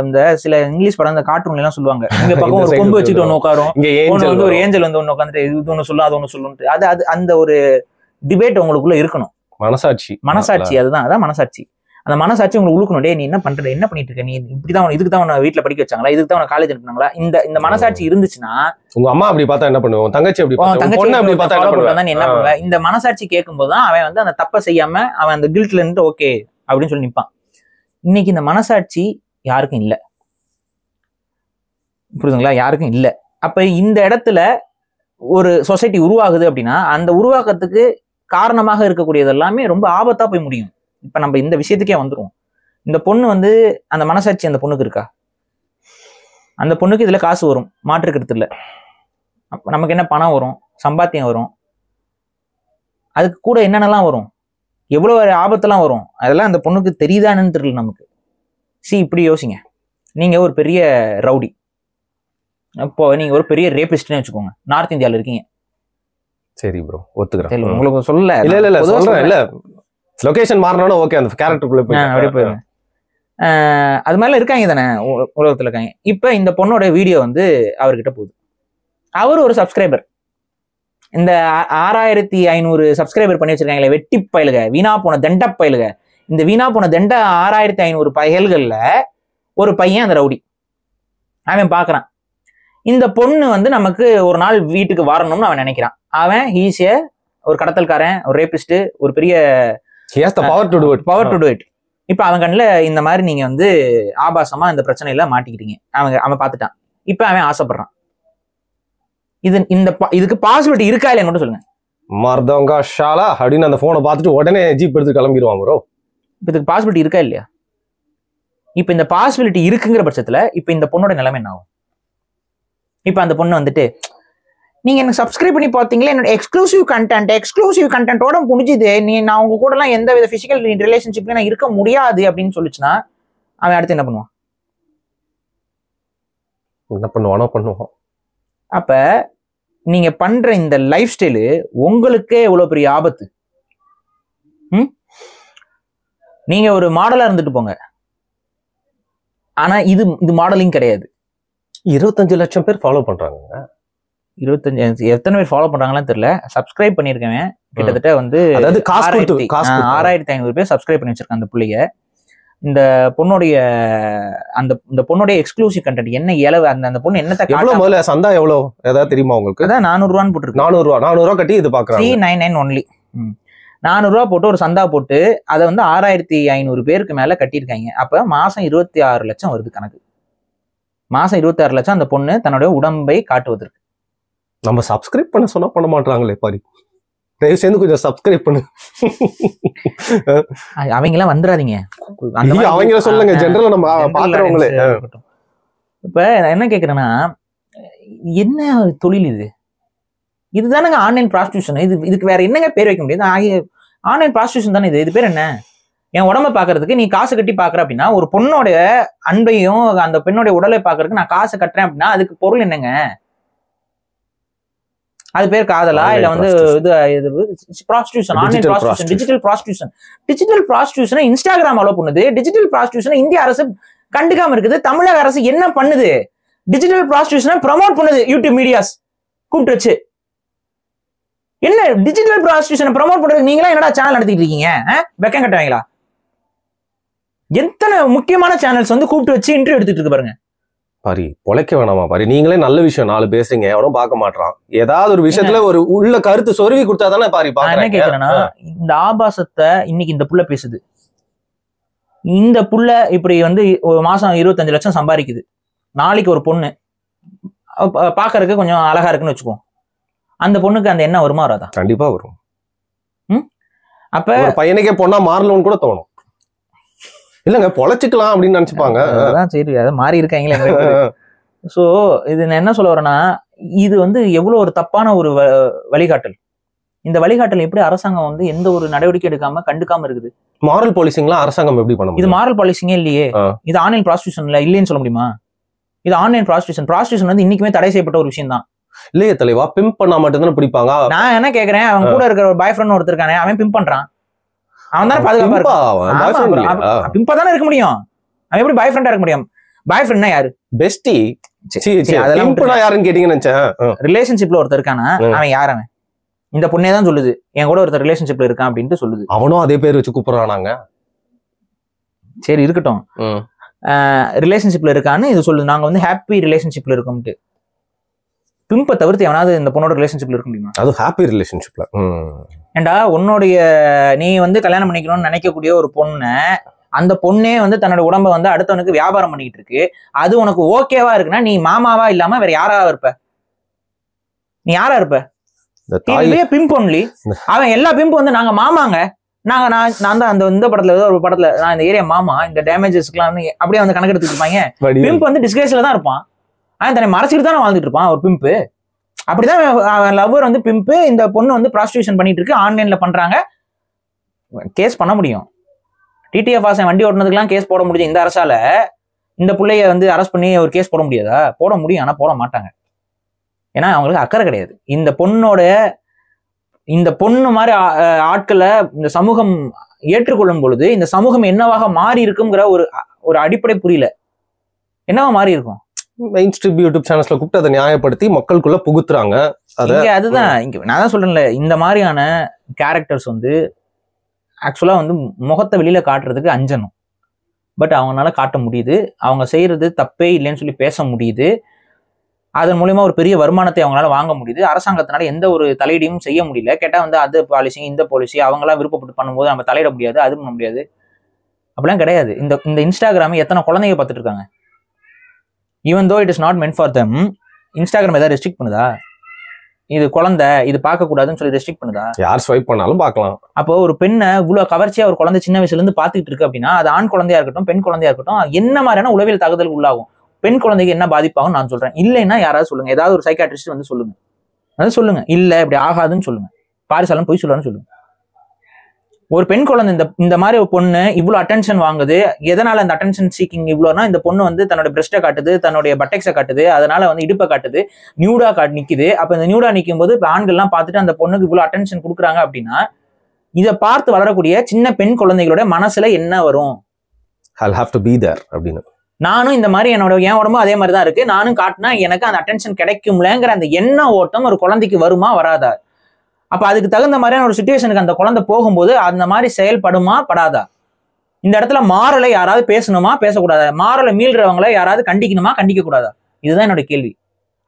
இந்த சில இங்கிலீஷ் படம், அந்த கார்ட்டூன்ல எல்லாம் சொல்லுவாங்க, இங்க பக்கம் ஒரு கொம்பு வச்சுட்டு ஒண்ணு உட்காரும், வந்து ஒரு ஏஞ்சல் வந்து ஒண்ணு உட்காந்துட்டு இது ஒண்ணு சொல்லும் அது ஒண்ணு சொல்லும். அது அந்த ஒரு டிபேட் உங்களுக்குள்ள இருக்கணும். மனசாட்சி அதான் மனசாட்சி. அந்த மனசாட்சி உங்களுக்கு உழுக்கணும். டே நீ என்ன பண்ற, என்ன பண்ணிட்டு இருக்க, நீ இப்படிதான், இதுக்கு தான் உன்னை வீட்டுல படிக்க வச்சாங்களா, இதுக்கு தான் உன்னை காலேஜ் அனுப்புனாங்களா, இந்த மனசாட்சி இருந்துச்சுன்னா உங்க அம்மா அப்படி பார்த்தா என்ன பண்ணுவோம், தங்கச்சி அப்படி பார்த்தா நீ என்ன பண்ணுவ? இந்த மனசாட்சி கேட்கும் போதுதான் அவன் வந்து அந்த தப்பை செய்யாம அவன் அந்த கில்ட்ல இருந்து ஓகே அப்படின்னு சொல்லி நிப்பான். இன்னைக்கு இந்த மனசாட்சி யாருக்கும் இல்லை, புரியுதுங்களா? யாருக்கும் இல்லை. அப்ப இந்த இடத்துல ஒரு சொசைட்டி உருவாகுது அப்படின்னா அந்த உருவாக்கத்துக்கு காரணமாக இருக்கக்கூடியது எல்லாமே ரொம்ப ஆபத்தா போய் முடியும். இப்ப நம்ம இந்த விஷயத்துக்கே வந்துருவோம். இந்த பொண்ணு வந்து அந்த மனசாட்சி அந்த பொண்ணுக்கு இருக்கா? அந்த பொண்ணுக்கு இதுல காசு வரும், மாற்றுக்கிறது இல்லை. நமக்கு என்ன பணம் வரும், சம்பாத்தியம் வரும், அதுக்கு கூட என்னென்னலாம் வரும், எவ்வளவு ஆபத்தெல்லாம் வரும், அதெல்லாம் அந்த பொண்ணுக்கு தெரியுதான்னு தெரியல நமக்கு. இப்படி யோசிங்க, நீங்க ஒரு பெரிய ரவுடி, இப்போ நீங்க ஒரு பெரிய ரேபிஸ்ட்னு வச்சுக்கோங்க, நார்த் இந்தியாவில் இருக்கீங்க. சரி ப்ரோ, ஒத்துக்கிறேன், உங்களுக்கு சொல்லல. இல்ல சொல்றேன், இல்ல லொகேஷன் மாறணும், ஓகே, அந்த கேரக்டருக்குள்ள அப்படியே போயிருங்க. அது மாதிரிலாம் இருக்காங்க தானே உலகத்துல இருக்காங்க. இப்ப இந்த பொண்ணோட வீடியோ வந்து அவர்கிட்ட போகுது, அவர் ஒரு சப்ஸ்கிரைபர். இந்த 6500 சப்ஸ்கிரைபர் பண்ணி வச்சிருக்காங்களே வெட்டி பயலுக, வீணா போன தண்ட பயலுக. இந்த வீணா போன தண்ட 6500 பயல்கள்ல ஒரு பையன் அந்த ரவுடி, அவன் பாக்குறான் இந்த பொண்ணு வந்து நமக்கு ஒரு நாள் வீட்டுக்கு வரணும்னு அவன் நினைக்கிறான். அவன் ஈஸியா ஒரு கடத்தல்காரன், ஒரு ரேபிஸ்ட், ஒரு பெரிய பவர் டு டு இட். இப்ப அவன் கண்ணுல இந்த மாதிரி நீங்க வந்து ஆபாசமா இந்த பிரச்சனையில மாட்டிக்கிட்டீங்க, அவன் பார்த்துட்டான். இப்ப அவன் ஆசைப்படுறான். இதுக்கு பாசிபிலிட்டி இருக்கா இல்லைன்னு மட்டும் சொல்லுங்க. மர்தவங்க ஷாலா அப்படின்னு அந்த போனை பார்த்துட்டு உடனே ஜீப் எடுத்து கிளம்பிடுவாங்க ப்ரோ. இப்ப இதுக்கு பாசிபிலிட்டி இருக்கா இல்லையா? இப்ப இந்த பாசிபிலிட்டி இருக்குங்கிற பட்சத்துல இப்ப இந்த பொண்ணோட நிலைமை என்ன ஆகும்? இப்ப அந்த பொண்ணு வந்துட்டு நீங்க எனக்கு சப்ஸ்கிரைப் பண்ணி பார்த்தீங்களா, என்னோட எக்ஸ்க்ளூசிவ் கண்டென்ட்டோட முடிஞ்சுது, நான் உங்க கூட எல்லாம் எந்த வித பிசிக்கல் ரிலேஷன்ஷிப்ல நான் இருக்க முடியாது அப்படின்னு சொல்லிச்சுன்னா அவன் அடுத்து என்ன பண்ணுவான்? பண்ணுவான். அப்ப நீங்க பண்ற இந்த லைஃப் ஸ்டைலு உங்களுக்கே எவ்வளவு பெரிய ஆபத்து. நீங்க ஒரு மாடலா இருந்துட்டு போங்க, ஆனா இது மாடலிங் கிடையாது. 25 லட்சம் பேர் ஃபாலோ பண்றாங்க. 25 எத்தனை பேர் ஃபாலோ பண்றாங்களான்னு தெரியல. சப்ஸ்கிரைப் பண்ணிருக்கேன் கிட்டத்தட்ட வந்து 6500 பேர் சப்ஸ்கிரைப் பண்ணி வச்சிருக்காங்க அந்த பிள்ளைய. இந்த பொண்ணுடைய இந்த பொண்ணுடைய எக்ஸ்க்ளூசிவ் கண்டென்ட் என்ன இளவு அந்த பொண்ணு என்னத்த எவ்வளவு முதல்ல சந்தா எவ்வளவு ஏதாவது தெரியுமா உங்களுக்கு? அதான் 400 ரூபான்னு போட்டுருக்கு. 400 ரூபா கட்டி இது பாக்குறாங்க. 399 ஒன்லி. 400 ரூபா போட்டு ஒரு சந்தா போட்டு அதை வந்து 6500 பேருக்கு மேல கட்டியிருக்காங்க. அப்ப மாசம் 26 லட்சம் வருது கணக்கு. மாசம் 26 லட்சம் அந்த பொண்ணு தன்னுடைய உடம்பை காட்டுவதற்கு. நம்ம சப்ஸ்கிரைப் பண்ண சொன்னா பண்ண மாட்டாங்களே பாரு. தயவு செய்து கொஞ்சம் சப்ஸ்கிரைப் பண்ணு. அவங்க எல்லாம் வந்துடாதீங்க. அவங்க சொல்லுங்க, ஜெனரலா நம்ம பாக்குறவங்களே. இப்ப நான் என்ன கேக்குறேன்னா, என்ன தொழில் இது? இதுதானங்க ஆன்லைன் ப்ராஸ்டியூஷன். இதுக்கு வேற என்னங்க பேர் வைக்க முடியாது? ஆன்லைன் ப்ராஸ்டியூஷன் தானே இது பேர் என்ன? என் உடம்ப பாக்குறதுக்கு நீ காசு கட்டி பாக்குற அப்படின்னா, ஒரு பொண்ணோட அன்பையும் அந்த பெண்ணோட உடலை பாக்குறதுக்கு நான் காசு கட்டுறேன் அப்படின்னா அதுக்கு பொருள் என்னங்க? அது பேர் காதலா இல்ல வந்து இது prostitution, online prostitution, digital prostitution. Digital ப்ராஸ்டியூஷனை இன்ஸ்டாகிராம் அலோ பண்ணுது. டிஜிட்டல் ப்ராஸ்டியூஷனை இந்திய அரசு கண்டுக்காம இருக்குது. தமிழக அரசு என்ன பண்ணுது? டிஜிட்டல் ப்ராஸ்டியூஷனை ப்ரமோட் பண்ணுது யூடியூப் மீடியாஸ் கூப்பிட்டு வச்சு. என்ன டிஜிட்டல் ப்ராஸ்டியூஷனை ப்ரமோட் பண்றது? நீங்களா என்னடா சேனல் நடத்திட்டு இருக்கீங்க? வெக்கம் கட்டுவாங்களா? எத்தனை முக்கியமான சேனல்ஸ் வந்து கூப்பிட்டு வச்சு இன்டர்வியூ எடுத்துட்டு இருக்கு பாருங்க. பாரி பொழைக்க வேணாமா பாரி? நீங்களே நல்ல விஷயம் 4 பேசுறீங்க, எவரும் பார்க்க மாட்டான். ஏதாவது ஒரு விஷயத்துல ஒரு உள்ள கருத்து சொருவி கொடுத்தாதானே பாரி பாக்குறேன். என்ன கேக்குறேன்னா, இந்த ஆபாசத்தை இன்னைக்கு இந்த புள்ள பேசுது. இந்த புள்ள இப்படி வந்து ஒரு மாசம் 25 லட்சம் சம்பாதிக்குது. நாளைக்கு ஒரு பொண்ணு பாக்குறதுக்கு கொஞ்சம் அழகா இருக்குன்னு வச்சுக்கோ, அந்த பொண்ணுக்கு அந்த என்ன வருமா வராதா? கண்டிப்பா வரும். அப்ப ஒரு பையனுக்கே பொண்ணா மாறணும்னு கூட தோணும். இல்லங்க பொழைச்சிக்கலாம் அப்படின்னு நினைச்சுப்பாங்க. அதான் சரி, அதை மாறி இருக்காங்களே. சோ இது நான் என்ன சொல்ல வரேன்னா, இது வந்து எவ்வளவு ஒரு தப்பான ஒரு வழிகாட்டல். இந்த வழிகாட்டல் எப்படி அரசாங்கம் வந்து எந்த ஒரு நடவடிக்கை எடுக்காம கண்டுக்காம இருக்குது? மாரல் பாலிசிங்லாம் அரசாங்கம் எப்படி பண்ண முடியும்? இது மாரல் பாலிசிங்கே இல்லையே. இது ஆன்லைன் ப்ராஸ்டியூஷன்ல இல்லைன்னு சொல்ல முடியுமா? இது ஆன்லைன் ப்ராஸ்டியூஷன். ப்ராஸ்டியூஷன் வந்து இன்னைக்குமே தடை செய்யப்பட்ட ஒரு விஷயம் தான். இல்லையே தலைவா, பிம்ப் பண்ணா மட்டும்தானே பிடிப்பாங்க. நான் என்ன கேக்குறேன், அவன் கூட இருக்கிற ஒரு பாய் ஃப்ரெண்ட் ஒருத்தர் இருக்கானே, அவன் பிம்ப் பண்றான். அவன் தானே பாதுகாப்பா இருக்கான். பிம்பா தானே இருக்க முடியும். அவன் எப்படி பாய் ஃப்ரெண்டா இருக்க முடியும்? பாய் ஃப்ரெண்ட்னா யாரு? பெஸ்டி. அதெல்லாம் யாருன்னு கேட்டீங்கன்னு ரிலேஷன்ஷிப்ல ஒருத்தர் இருக்கானா, அவன் யார்? அவன் இந்த பொண்ணே தான் சொல்லுது என் கூட ஒருத்தர் ரிலேஷன்ஷிப்ல இருக்கான் அப்படின்ட்டு சொல்லுது. அவனும் அதே பேர் வச்சு கூப்பிடுறானாங்க. சரி இருக்கட்டும், ரிலேஷன்ஷிப்ல இருக்கான்னு இது சொல்லுது. நாங்க வந்து ஹாப்பி ரிலேஷன்ஷிப்ல இருக்கோம்ட்டு. பிம்பை தவிர்த்து எவனாவது இந்த பொண்ணோட ரிலேஷன்ஷிப்ல இருக்க முடியுமா? அது ஹாப்பி ரிலேஷன்ஷிப்ல. ஏண்டா உன்னுடைய நீ வந்து கல்யாணம் பண்ணிக்கணும்னு நினைக்கக்கூடிய ஒரு பொண்ணை, அந்த பொண்ணே வந்து தன்னோட உடம்ப வந்து அடுத்தவனுக்கு வியாபாரம் பண்ணிட்டு இருக்கு. அது உனக்கு ஓகேவா இருக்குன்னா நீ மாமாவா இல்லாம வேற யாரா இருப்ப? நீ யாரா இருப்ப? Pimp only. அவன் எல்லா பிம்பும் வந்து நாங்க மாமாங்க, நான் தான் அந்த இந்த படத்துல ஏதோ ஒரு படத்துல நான் இந்த ஏரியா மாமா, இந்த டேமேஜஸ்க்குலாம் அப்படியே வந்து கணக்கெடுத்து இருப்பாங்க. பிம்ப் வந்து டிஸ்கிரேஸ்ல தான் இருப்பான். அவன் தன்னை மறைச்சிட்டு தானே வாழ்ந்துட்டு இருப்பான் ஒரு பிம்பு. அப்படிதான் லவ்வர் வந்து பிம்பு, இந்த பொண்ணு வந்து ப்ராஸ்டியூஷன் பண்ணிட்டு இருக்கு, ஆன்லைன்ல பண்றாங்க. கேஸ் பண்ண முடியும். டிடிஎஃப் வாசன் வண்டி ஓட்டுனதுக்கெல்லாம் கேஸ் போட முடியும் இந்த அரசால. இந்த பிள்ளைய வந்து அரெஸ்ட் பண்ணி ஒரு கேஸ் போட முடியாதா? போட முடியும், ஆனா போட மாட்டாங்க. ஏன்னா அவங்களுக்கு அக்கறை கிடையாது. இந்த பொண்ணு மாதிரி ஆட்களை இந்த சமூகம் ஏற்றுக்கொள்ளும் பொழுது இந்த சமூகம் என்னவாக மாறி இருக்குங்கிற ஒரு அடிப்படை புரியல. என்னவா மாறி இருக்கும்? மெயின் ஸ்ட்ரீம் யூடியூப் சேனல்ஸ்ல கூப்பிட்டு அதை நியாயப்படுத்தி மக்களுக்குள்ள புகுத்துறாங்க. அதுதான் இங்க நான் தான் சொல்றேன்ல, இந்த மாதிரியான கேரக்டர்ஸ் வந்து ஆக்சுவலா வந்து முகத்தை வெளியில காட்டுறதுக்கு அஞ்சணும். பட் அவங்களால காட்ட முடியுது. அவங்க செய்யறது தப்பே இல்லைன்னு சொல்லி பேச முடியுது. அதன் மூலமா ஒரு பெரிய வருமானத்தை அவங்களால வாங்க முடியுது. அரசாங்கத்தினால எந்த ஒரு தலையீடையும் செய்ய முடியல. கேட்டா வந்து அது பாலிசி இந்த பாலிசி அவங்களாம் விருப்பப்பட்டு பண்ணும்போது நம்ம தலையிட முடியாது, அது பண்ண முடியாது. அப்படிலாம் கிடையாது. இந்த இன்ஸ்டாகிராம் எத்தனை குழந்தைங்க பார்த்துட்டு இருக்காங்க. Even though it is not meant for them. Instagram ஏதாவது ரெஸ்ட்ரிக்ட் பண்ணுதா? இது குழந்தை, இது பார்க்கக்கூடாதுன்னு சொல்லி ரெஸ்ட்ரிக்ட் பண்ணுதா? யார் ஸ்வைப் பண்ணாலும் பார்க்கலாம். அப்போ ஒரு பெண்ணை இவ்வளவு கவர்ச்சியா ஒரு குழந்தை சின்ன வயசுல இருந்து பார்த்துட்டு இருக்கு அப்படின்னா, அது ஆண் குழந்தையா இருக்கட்டும் பெண் குழந்தையா இருக்கட்டும், என்ன மாதிரியான உளவியல் தாக்குதல் உள்ளாகும்? பெண் குழந்தைக்கு என்ன பாதிப்பாகும் நான் சொல்றேன். இல்லைன்னா யாராவது சொல்லுங்க, ஏதாவது ஒரு சைக்காட்ரிஸ்ட் வந்து சொல்லுங்க. அதாவது சொல்லுங்க, இல்ல இப்படி ஆகாதுன்னு சொல்லுங்க. பாரிசாலம் போய் சொல்லலாம்னு சொல்லுங்க. ஒரு பெண் குழந்தை இந்த மாதிரி ஒரு பொண்ணு இவ்வளவு அட்டென்ஷன் வாங்குது. எதனால அந்த அட்டென்ஷன் சீக்கிங் இவ்வளோனா, இந்த பொண்ணு வந்து தன்னோட பிரெஸ்ட்டை காட்டுது, தன்னுடைய பட்டெக்ஸை காட்டுது, அதனால வந்து இடுப்பை காட்டுது, நியூடா நிக்குது. அப்ப இந்த நியூடா நிற்கும் போது இப்ப ஆண்கள்லாம் பார்த்துட்டு அந்த பொண்ணுக்கு இவ்வளவு அட்டென்ஷன் கொடுக்குறாங்க அப்படின்னா, இதை பார்த்து வளரக்கூடிய சின்ன பெண் குழந்தைகளோட மனசுல என்ன வரும்? I'll have to be there அப்படின்னு. நானும் இந்த மாதிரி என் உடம்பு அதே மாதிரி தான் இருக்கு, நானும் காட்டினா எனக்கு அந்த அட்டென்ஷன் கிடைக்கும்லங்கிற அந்த எண்ண ஓட்டம் ஒரு குழந்தைக்கு வருமா வராதா? அப்ப அதுக்கு தகுந்த மாதிரியான ஒரு சுச்சுவேஷனுக்கு அந்த குழந்தை போகும்போது அந்த மாதிரி செயல்படுமா படாதா? இந்த இடத்துல மாறலை யாராவது பேசணுமா பேசக்கூடாதா? மாறலை மீள்றவங்களை யாராவது கண்டிக்கணுமா கண்டிக்க கூடாதா? இதுதான் என்னோட கேள்வி.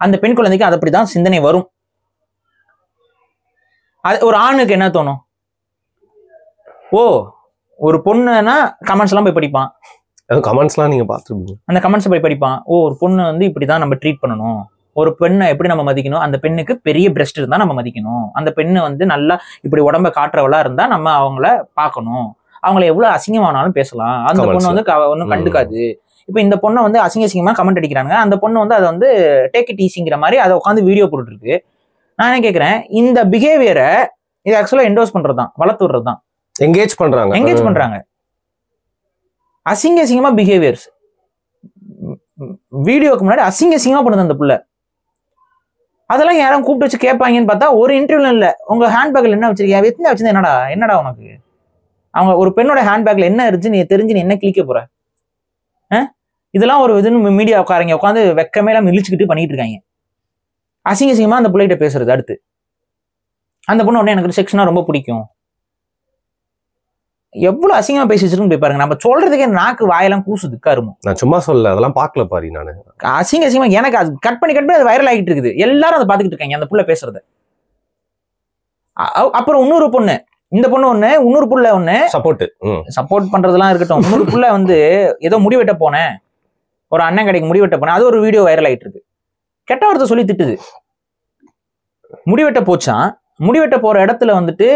அந்த பெண் குழந்தைக்கு அது அப்படிதான் சிந்தனை வரும். அது ஒரு ஆணுக்கு என்ன தோணும்? ஓ, ஒரு பொண்ணுன்னா கமெண்ட்ஸ் எல்லாம் போய் படிப்பான். கமெண்ட்ஸ்லாம் நீங்க பார்த்துருப்பீங்க. அந்த கமெண்ட்ஸ் போய் படிப்பான். ஓ, ஒரு பொண்ணு வந்து இப்படிதான் நம்ம ட்ரீட் பண்ணணும், ஒரு பெண்ணை எப்படி நம்ம மதிக்கணும், அந்த பெண்ணுக்கு பெரிய பிரஸ்ட் இருந்தா நம்ம மதிக்கணும், அந்த பெண்ணு வந்து நல்லா இப்படி உடம்ப காட்டுறவளா இருந்தா நம்ம அவங்கள பார்க்கணும், அவங்கள எவ்வளவு அசிங்கமானாலும் பேசலாம், அந்த பொண்ணு வந்து ஒன்னும் கண்டுக்காது. இப்ப இந்த பொண்ணை வந்து அசிங்கமா கமெண்ட் அடிக்கிறாங்க, அந்த பொண்ணு வந்து அதை வந்து டேக் இட் ஈஸிங்கிற மாதிரி அதை உட்காந்து வீடியோ போட்டுட்டு இருக்கு. நான் என்ன கேட்கிறேன், இந்த பிஹேவியரை இது ஆக்சுவலா என்டோஸ் பண்றதுதான், வளர்த்து விடுறதுதான், என்கேஜ் பண்றாங்க. அசிங்கமா பிஹேவியர்ஸ் வீடியோக்கு முன்னாடி அசிங்கமா பண்ணுது அந்த புள்ள. அதெல்லாம் யாரும் கூப்பிட்டு வச்சு கேட்பாங்கன்னு பார்த்தா ஒரு இன்டர்வியூல இல்ல. உங்க ஹேண்ட்பேக்ல என்ன வச்சிருக்கீங்க, எத்தனை வச்சிருந்தா என்னடா உனக்கு? அவங்க ஒரு பெண்ணோட ஹேண்ட்பேக்ல என்ன இருந்துச்சு நீ தெரிஞ்சு நீ என்ன கிளிக்க போற? இதெல்லாம் ஒரு இதுன்னு மீடியா உட்காரங்க உட்காந்து வெக்கமே எல்லாம் இழிச்சுக்கிட்டு பண்ணிட்டு இருக்காங்க. அசிங்கமா அந்த பிள்ளைகிட்ட பேசுறது. அடுத்து அந்த பொண்ணு உடனே எனக்கு செக்ஷனா ரொம்ப பிடிக்கும். எவ்வளவு அசிங்கமா பேசி வச்சிருக்குன்னு போய் பாருங்க. நம்ம சொல்றதுக்கே நாக்கு வாயெல்லாம் கூசுது கருமம். நான் சும்மா சொல்ல, அதெல்லாம் பார்க்கல பாரு. நானு அசிங்கமா எனக்கு அது கட் பண்ணி அது வைரல் ஆகிட்டு இருக்குது. எல்லாரும் அதை பாத்துக்கிட்டு இருக்காங்க அந்த புள்ள பேசுறத. அப்புறம் இன்னொரு பொண்ணு, இந்த பொண்ணு ஒண்ணு, இன்னொரு புள்ள ஒண்ணு சப்போர்ட் பண்றதெல்லாம் இருக்கட்டும். இன்னொரு புள்ள வந்து ஏதோ முடிவெட்ட போனேன், ஒரு அண்ணன் கடைக்கு முடிவெட்ட போனேன், அது ஒரு வீடியோ வைரல் ஆகிட்டு இருக்கு. கெட்ட வார்த்தை சொல்லி திட்டுது. முடிவெட்ட போச்சான், முடிவெட்ட போற இடத்துல வந்துட்டு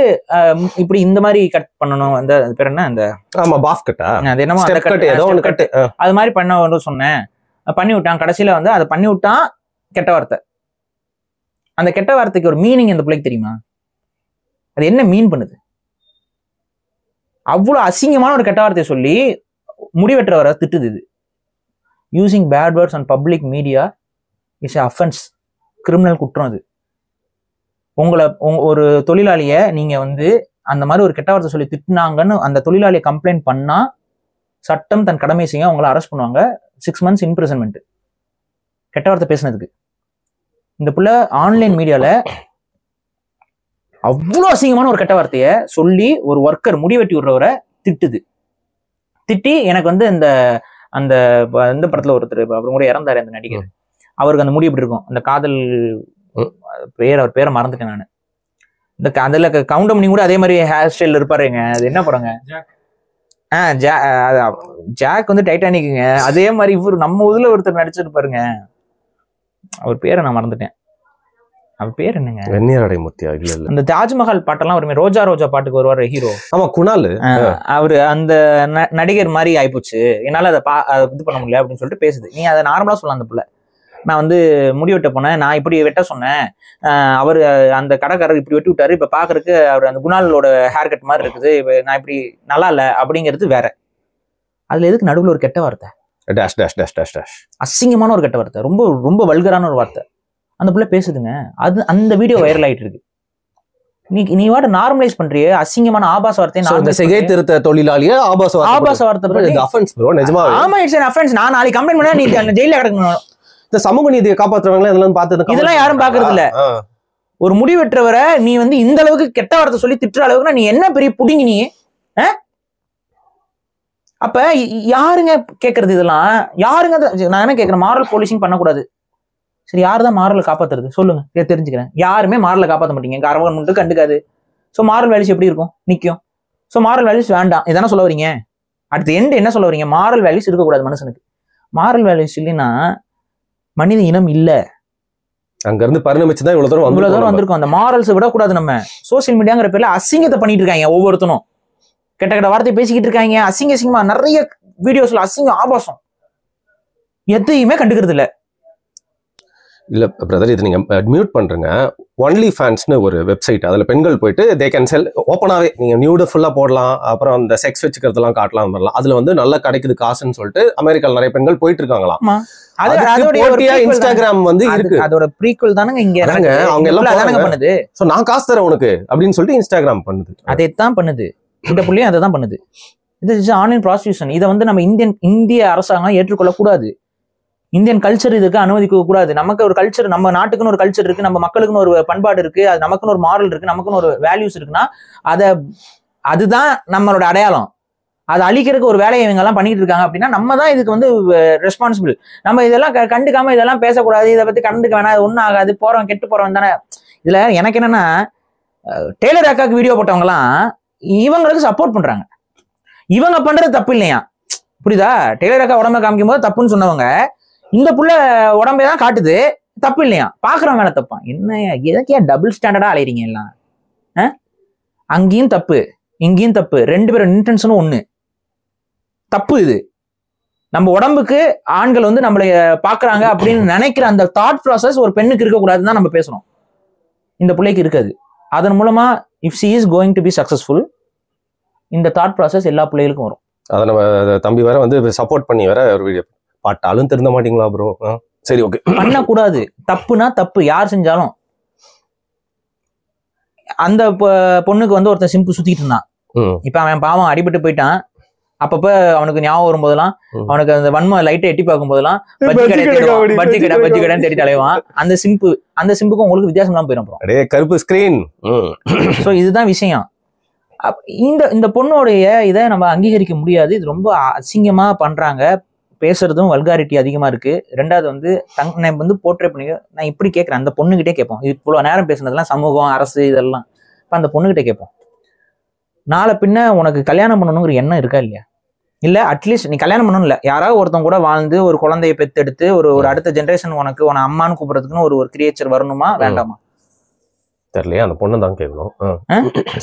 இப்படி இந்த மாதிரி கட் பண்ணணும், அந்த பேர் என்ன, அந்த பாஃப் கட்டா, அது என்னமோ அது மாதிரி பண்ண சொன்னேன், பண்ணி விட்டான். கடைசியில வந்து அதை பண்ணி விட்டான். கெட்ட வார்த்தை. அந்த கெட்ட வார்த்தைக்கு ஒரு மீனிங் அந்த பிள்ளைக்கு தெரியுமா? அது என்ன மீன் பண்ணுது? அவ்வளவு அசிங்கமான ஒரு கெட்ட வார்த்தையை சொல்லி முடிவெற்றவரை திட்டுது. இது using bad words on public media is offence, criminal குற்றம். அது உங்களை ஒரு தொழிலாளிய நீங்க வந்து அந்த மாதிரி ஒரு கெட்ட வார்த்தை சொல்லி திட்டினாங்கன்னு அந்த தொழிலாளியை கம்ப்ளைண்ட் பண்ணா சட்டம் தன் கடமை செய்ய உங்களை அரெஸ்ட் பண்ணுவாங்க. 6 months இம்ப்ரிசன்மெண்ட் கெட்ட வார்த்தை பேசினதுக்கு. இந்த புள்ள ஆன்லைன் மீடியால அவ்வளோ அசிங்கமான ஒரு கெட்ட வார்த்தைய சொல்லி ஒரு ஒர்க்கர் முடிவெட்டி விடுறவரை திட்டுது. திட்டி எனக்கு வந்து அந்த இந்த படத்துல ஒருத்தர் அப்புறம் கூட இறந்தாரு அந்த நடிகர், அவருக்கு அந்த முடி எப்படி இருக்கும், அந்த காதல் அவர் பேரை மறந்துட்டேன் நான். இந்த அதுல கவுண்டமணி கூட அதே மாதிரி ஹேர் ஸ்டைல் இருப்பாருங்க. அது என்ன படங்க? ஜாக் வந்து டைட்டானிக்குங்க. அதே மாதிரி இவரு நம்ம ஊர்ல ஒருத்தர் நடிச்சிருப்பாருங்க, அவர் பேரை நான் மறந்துட்டேன். அவர் பேர் என்னங்க? வெண்ணியரடை முத்தியா? இல்ல அந்த தாஜ்மஹால் பாட்டெல்லாம் வருமே, ரோஜா ரோஜா பாட்டுக்கு வருவார் ஹீரோ. ஆமா, குணால். அவரு அந்த நடிகர் மாதிரி ஆயிப்போச்சு, என்னால அதை இது பண்ண முடியல அப்படின்னு சொல்லிட்டு பேசுது. நீ அதை நார்மலா சொல்லலாம். அந்த பிள்ளை நான் வந்து முடி வெட்ட போனேன், நான் இப்படி வெட்ட சொன்னேன், அவர் அந்த கடைக்காரர் இப்படி வெட்டி விட்டாரு, இப்ப பாக்குறதுக்கு அவர் அந்த குணாலோட ஹேர் கட் மாதிரி இருக்குது, இப்ப நான் இப்படி நல்லா இல்ல அப்படிங்கிறது வேற. அதுல எதுக்கு நடுவில் ஒரு கெட்ட வார்த்தை? அசிங்கமான ஒரு கெட்ட வார்த்தை, ரொம்ப ரொம்ப வல்கரான ஒரு வார்த்தை அந்த பிள்ளை பேசுதுங்க. அது அந்த வீடியோ வைரல் ஆயிட்டு இருக்கு. நீ வாட்ட நார்மலைஸ் பண்றியே அசிங்கமான ஆபாச வார்த்தை. சிகை திருத்த தொழிலாளிய ஆபாச வார்த்தை. ஆமா, இட்ஸ் an offense. நான் நாளைக்கு கம்ப்ளைண்ட் பண்ணா நீ ஜெயில கிடக்கணும். இந்த சமூக நீதியை காப்பாற்றுறவங்களே இதெல்லாம் பார்த்தது, இதெல்லாம் யாரும் பாக்குறது இல்ல. ஒரு முடிவெற்றவரை நீ வந்து இந்த அளவுக்கு கெட்ட வார்த்தை சொல்லி திட்டுற அளவுக்கு நீ என்ன பெரிய புடிங்கி நீ? அப்ப யாருங்க கேட்கறது இதெல்லாம்? யாருங்க? நான் என்ன கேட்கிறேன், மாரல் போலீசிங் பண்ணக்கூடாது. சரி, யாருதான் மாரலை காப்பாத்துறது சொல்லுங்க, தெரிஞ்சுக்கிறேன். யாருமே மாரலை காப்பாற்ற மாட்டீங்க, கவர்மெண்ட் கண்டுக்காது. ஸோ மாரல் வேல்யூஸ் எப்படி இருக்கும்? நிற்கும். ஸோ மாரல் வேல்யூஸ் வேண்டாம், இதானே சொல்ல வரீங்க? அடுத்த எண்ட் என்ன சொல்ல வரீங்க? மாரல் வேல்யூஸ் இருக்கக்கூடாது மனுஷனுக்கு. மாரல் வேல்யூஸ் இல்லைன்னா மனித இனம் இல்ல. அங்க இருந்து பரிணமிச்சுதான் இவ்வளவு தூரம் வந்திருக்கும். அந்த மாரல்ஸ் விடக்கூடாது. நம்ம சோசியல் மீடியாங்கிற பேர்ல அசிங்கத்தை பண்ணிட்டு இருக்காங்க. ஒவ்வொருத்தனும் கெட்ட கெட்ட வார்த்தை பேசிக்கிட்டு இருக்காங்க. அசிங்கமா நிறைய வீடியோஸ்ல அசிங்க ஆபாசம், எதையுமே கண்டுக்கிறது இல்ல. இல்ல பிரதர், இது நீங்க மியூட் பண்றீங்க. ஒன்லி ஃபேன்ஸ்னு ஒரு வெப்சைட், அதுல பெண்கள் போயிட்டு தே கேன் செல் ஓப்பனாவே, நீங்க நியூடு ஃபுல்லா போடலாம், அப்புறம் அந்த செக்ஸ் வச்சுக்கிறதெல்லாம் காட்டலாம் வரலாம். அதுல வந்து நல்லா கிடைக்குது காசுன்னு சொல்லிட்டு அமெரிக்கால நிறைய பெண்கள் போயிட்டு இருக்காங்களாம். இன்ஸ்டாகிராம் வந்து இருக்கு, அதோட ப்ரீக்வல் தானங்க இங்க. அவங்க எல்லாம் பண்ணுது. சோ நான் காசு தரேன் உனக்கு அப்படின்னு சொல்லிட்டு இன்ஸ்டாகிராம் பண்ணுது. அதைத்தான் பண்ணுது. இந்த புள்ளையும் அதை தான் பண்ணுது. இது இஸ் ஆன்லைன் ப்ராஸ்டியூஷன். இதை வந்து நம்ம இந்திய அரசாங்கம் ஏற்றுக்கொள்ளக்கூடாது. இந்தியன் கல்ச்சர் இதுக்கு அனுமதிக்க கூடாது. நமக்கு ஒரு கல்ச்சர், நம்ம நாட்டுக்குன்னு ஒரு கல்ச்சர் இருக்கு, நம்ம மக்களுக்குன்னு ஒரு பண்பாடு இருக்கு, அது நமக்குன்னு ஒரு மாரல் இருக்கு, நமக்குன்னு ஒரு வேல்யூஸ் இருக்குன்னா அதுதான் நம்மளோட அடையாளம். அதை அழிக்கிறதுக்கு ஒரு வேலையை இவங்க எல்லாம் பண்ணிட்டு இருக்காங்க அப்படின்னா நம்ம தான் இதுக்கு வந்து ரெஸ்பான்சிபிள். நம்ம இதெல்லாம் கண்டுக்காம இதெல்லாம் பேசக்கூடாது, இதை பத்தி கண்டுக்க வேணாம், இது ஒன்றும் ஆகாது, போறவன் கெட்டு போறவன் தானே. இதுல எனக்கு என்னன்னா, டெய்லர் அக்காவுக்கு வீடியோ போட்டவங்க எல்லாம் இவங்களுக்கு சப்போர்ட் பண்றாங்க. இவங்க பண்றது தப்பு இல்லையா, புரியுதா? டெய்லர் அக்கா உடம்ப காமிக்கும் போது தப்புன்னு சொன்னவங்க இந்த புள்ள உடம்பே தான் காட்டுது, தப்பு இல்லையா, பாக்குறவன் மேல தப்பான். என்ன எதற்கே டபுள் ஸ்டாண்டர்டா அலையிறீங்க எல்லாம்? அங்கேயும் தப்பு இங்கேயும் தப்பு, ரெண்டு பேரும் இன்டென்ஷனும் ஒண்ணு. தப்பு இது. நம்ம உடம்புக்கு ஆண்கள் வந்து நம்மளை பாக்குறாங்க அப்படின்னு நினைக்கிற அந்த தாட் ப்ராசஸ் ஒரு பெண்ணுக்கு இருக்கக்கூடாதுன்னு தான் நம்ம பேசுறோம். இந்த பிள்ளைக்கு இருக்காது. அதன் மூலமா if she is going to be successful, இந்த தாட் ப்ராசஸ் எல்லா பிள்ளைகளுக்கும் வரும். அதை நம்ம தம்பி வேற வந்து சப்போர்ட் பண்ணி வேற ஒரு வீடியோ பாட்டாலும் திருந்த மாட்டீங்களா ப்ரோ? சரி, ஓகே. பண்ணக்கூடாது. தப்புனா தப்பு, யார் செஞ்சாலும். அந்த பொண்ணுக்கு வந்து ஒருத்தன் சிம்பு சுத்திட்டு இருந்தான். இப்ப அவன் பாவம் அடிபட்டு போயிட்டான். அப்பப்ப அவனுக்கு ஞாபகம் வரும்போதெல்லாம், அவனுக்கு அந்த வன்ம லைட்டை எட்டி பார்க்கும் போதெல்லாம் பஜ்ஜி கடைன்னு தேடி தலைவான். அந்த சிம்புக்கும் உங்களுக்கு வித்தியாசம் தான் போயிடும். கருப்பு ஸ்கிரீன். சோ இதுதான் விஷயம். இந்த பொண்ணோடைய இதை நம்ம அங்கீகரிக்க முடியாது. இது ரொம்ப அசிங்கமா பண்றாங்க. பேசுறதும் வல்காரிட்டி அதிகமா இருக்கு. ரெண்டாவது வந்து நான் வந்து போர்ட்ரே பண்ணி நான் இப்படி கேட்கறேன், அந்த பொண்ணுகிட்டே கேட்போம். இவ்வளவு நேரம் பேசுனதெல்லாம் சமூகம், அரசு, இதெல்லாம் இப்ப அந்த பொண்ணுகிட்ட கேட்போம். நாளை பின்ன உனக்கு கல்யாணம் பண்ணணுங்கிற எண்ணம் இருக்கா இல்லையா? இல்ல அட்லீஸ்ட் நீ கல்யாணம் பண்ணணும் இல்ல, யாராவது ஒருத்தவங்க கூட வாழ்ந்து ஒரு குழந்தைய பெத்தெடுத்து ஒரு அடுத்த ஜென்ரேஷன் உனக்கு அம்மான்னு கூப்பிடுறதுக்குன்னு ஒரு கிரியேச்சர் வரணுமா வேண்டாமா? தெரியலையே, அந்த பொண்ணு தான் கேட்கணும்.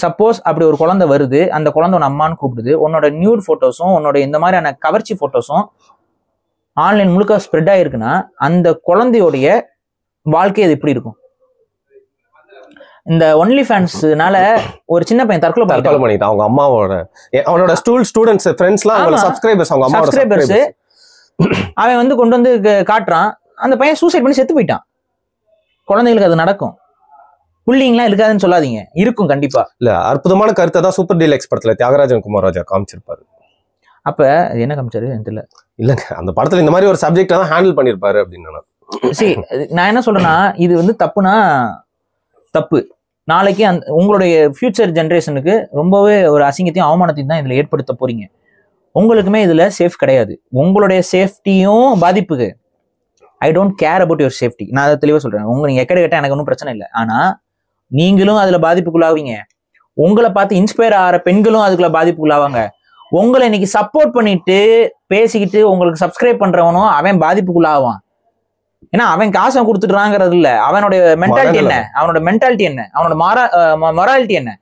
சப்போஸ் அப்படி ஒரு குழந்தை வருது, அந்த குழந்தை உன் அம்மான்னு கூப்பிடுது, உன்னோட நியூட் போட்டோஸும் உன்னோட இந்த மாதிரியான கவர்ச்சி போட்டோஸும் ஆன்லைன் முழுக்க ஸ்ப்ரெட் ஆயிருக்குன்னா அந்த குழந்தையோடைய வாழ்க்கை அது எப்படி இருக்கும்? இந்த ஒன்லி ஃபேன்ஸ்னால ஒரு சின்ன பையன் தற்கொலை பண்ணிட்டான். அவங்க அம்மாவோட அவனோட ஸ்டூடெண்ட்ஸ் ஃப்ரெண்ட்ஸ்லாம் அவங்க சப்ஸ்கிரைபர்ஸ், அவங்க அம்மாவோட சப்ஸ்கிரைபர்ஸ். அவன் வந்து கொண்டு வந்து காட்டுறான். அந்த பையன் சூசைட் பண்ணி செத்து போயிட்டான். குழந்தைகளுக்கு அது நடக்கும். புள்ளிங்கெல்லாம் இருக்காதுன்னு சொல்லாதீங்க, இருக்கும் கண்டிப்பா. இல்ல, அற்புதமான கருத்தை தான் சூப்பர் டீலக்ஸ் படத்துல தியாகராஜன் குமாரராஜா காமிச்சிருப்பாரு. அப்ப என்ன காமிச்சாரு தெரியல. இல்லங்க, அந்த படத்துல இந்த மாதிரி ஒரு சப்ஜெக்ட் தான் ஹேண்டில் பண்ணிருப்பாரு அப்படின்னு. சரி, நான் என்ன சொல்றேன்னா, இது வந்து தப்புனா தப்பு. நாளைக்கு உங்களுடைய ஃபியூச்சர் ஜென்ரேஷனுக்கு ரொம்பவே ஒரு அசிங்கத்தையும் அவமானத்தையும் தான் இதுல ஏற்படுத்த போறீங்க. உங்களுக்குமே இதுல சேஃப் கிடையாது. உங்களுடைய சேஃப்டியும் பாதிப்புக்கு. I don't care about your safety. நான் அதை தெளிவாக சொல்றேன். நீங்க எக்கட கேட்டா எனக்கு ஒன்றும் பிரச்சனை இல்லை. ஆனா நீங்களும் அதுல பாதிப்புக்குள்ளாவீங்க. உங்களை பார்த்து இன்ஸ்பயர் ஆகிற பெண்களும் அதுக்குள்ள பாதிப்புக்குள்ளாவாங்க. உங்களை இன்னைக்கு சப்போர்ட் பண்ணிட்டு பேசிக்கிட்டு உங்களுக்கு சப்ஸ்கிரைப் பண்றவனும் அவன் பாதிப்புக்குள்ளாவான். ஏன்னா அவன் காசை கொடுத்துட்டுறாங்கிறது இல்ல, அவனுடைய மென்டாலிட்டி என்ன, அவனோட மென்டாலிட்டி என்ன, அவனோட மொராலிட்டி என்ன.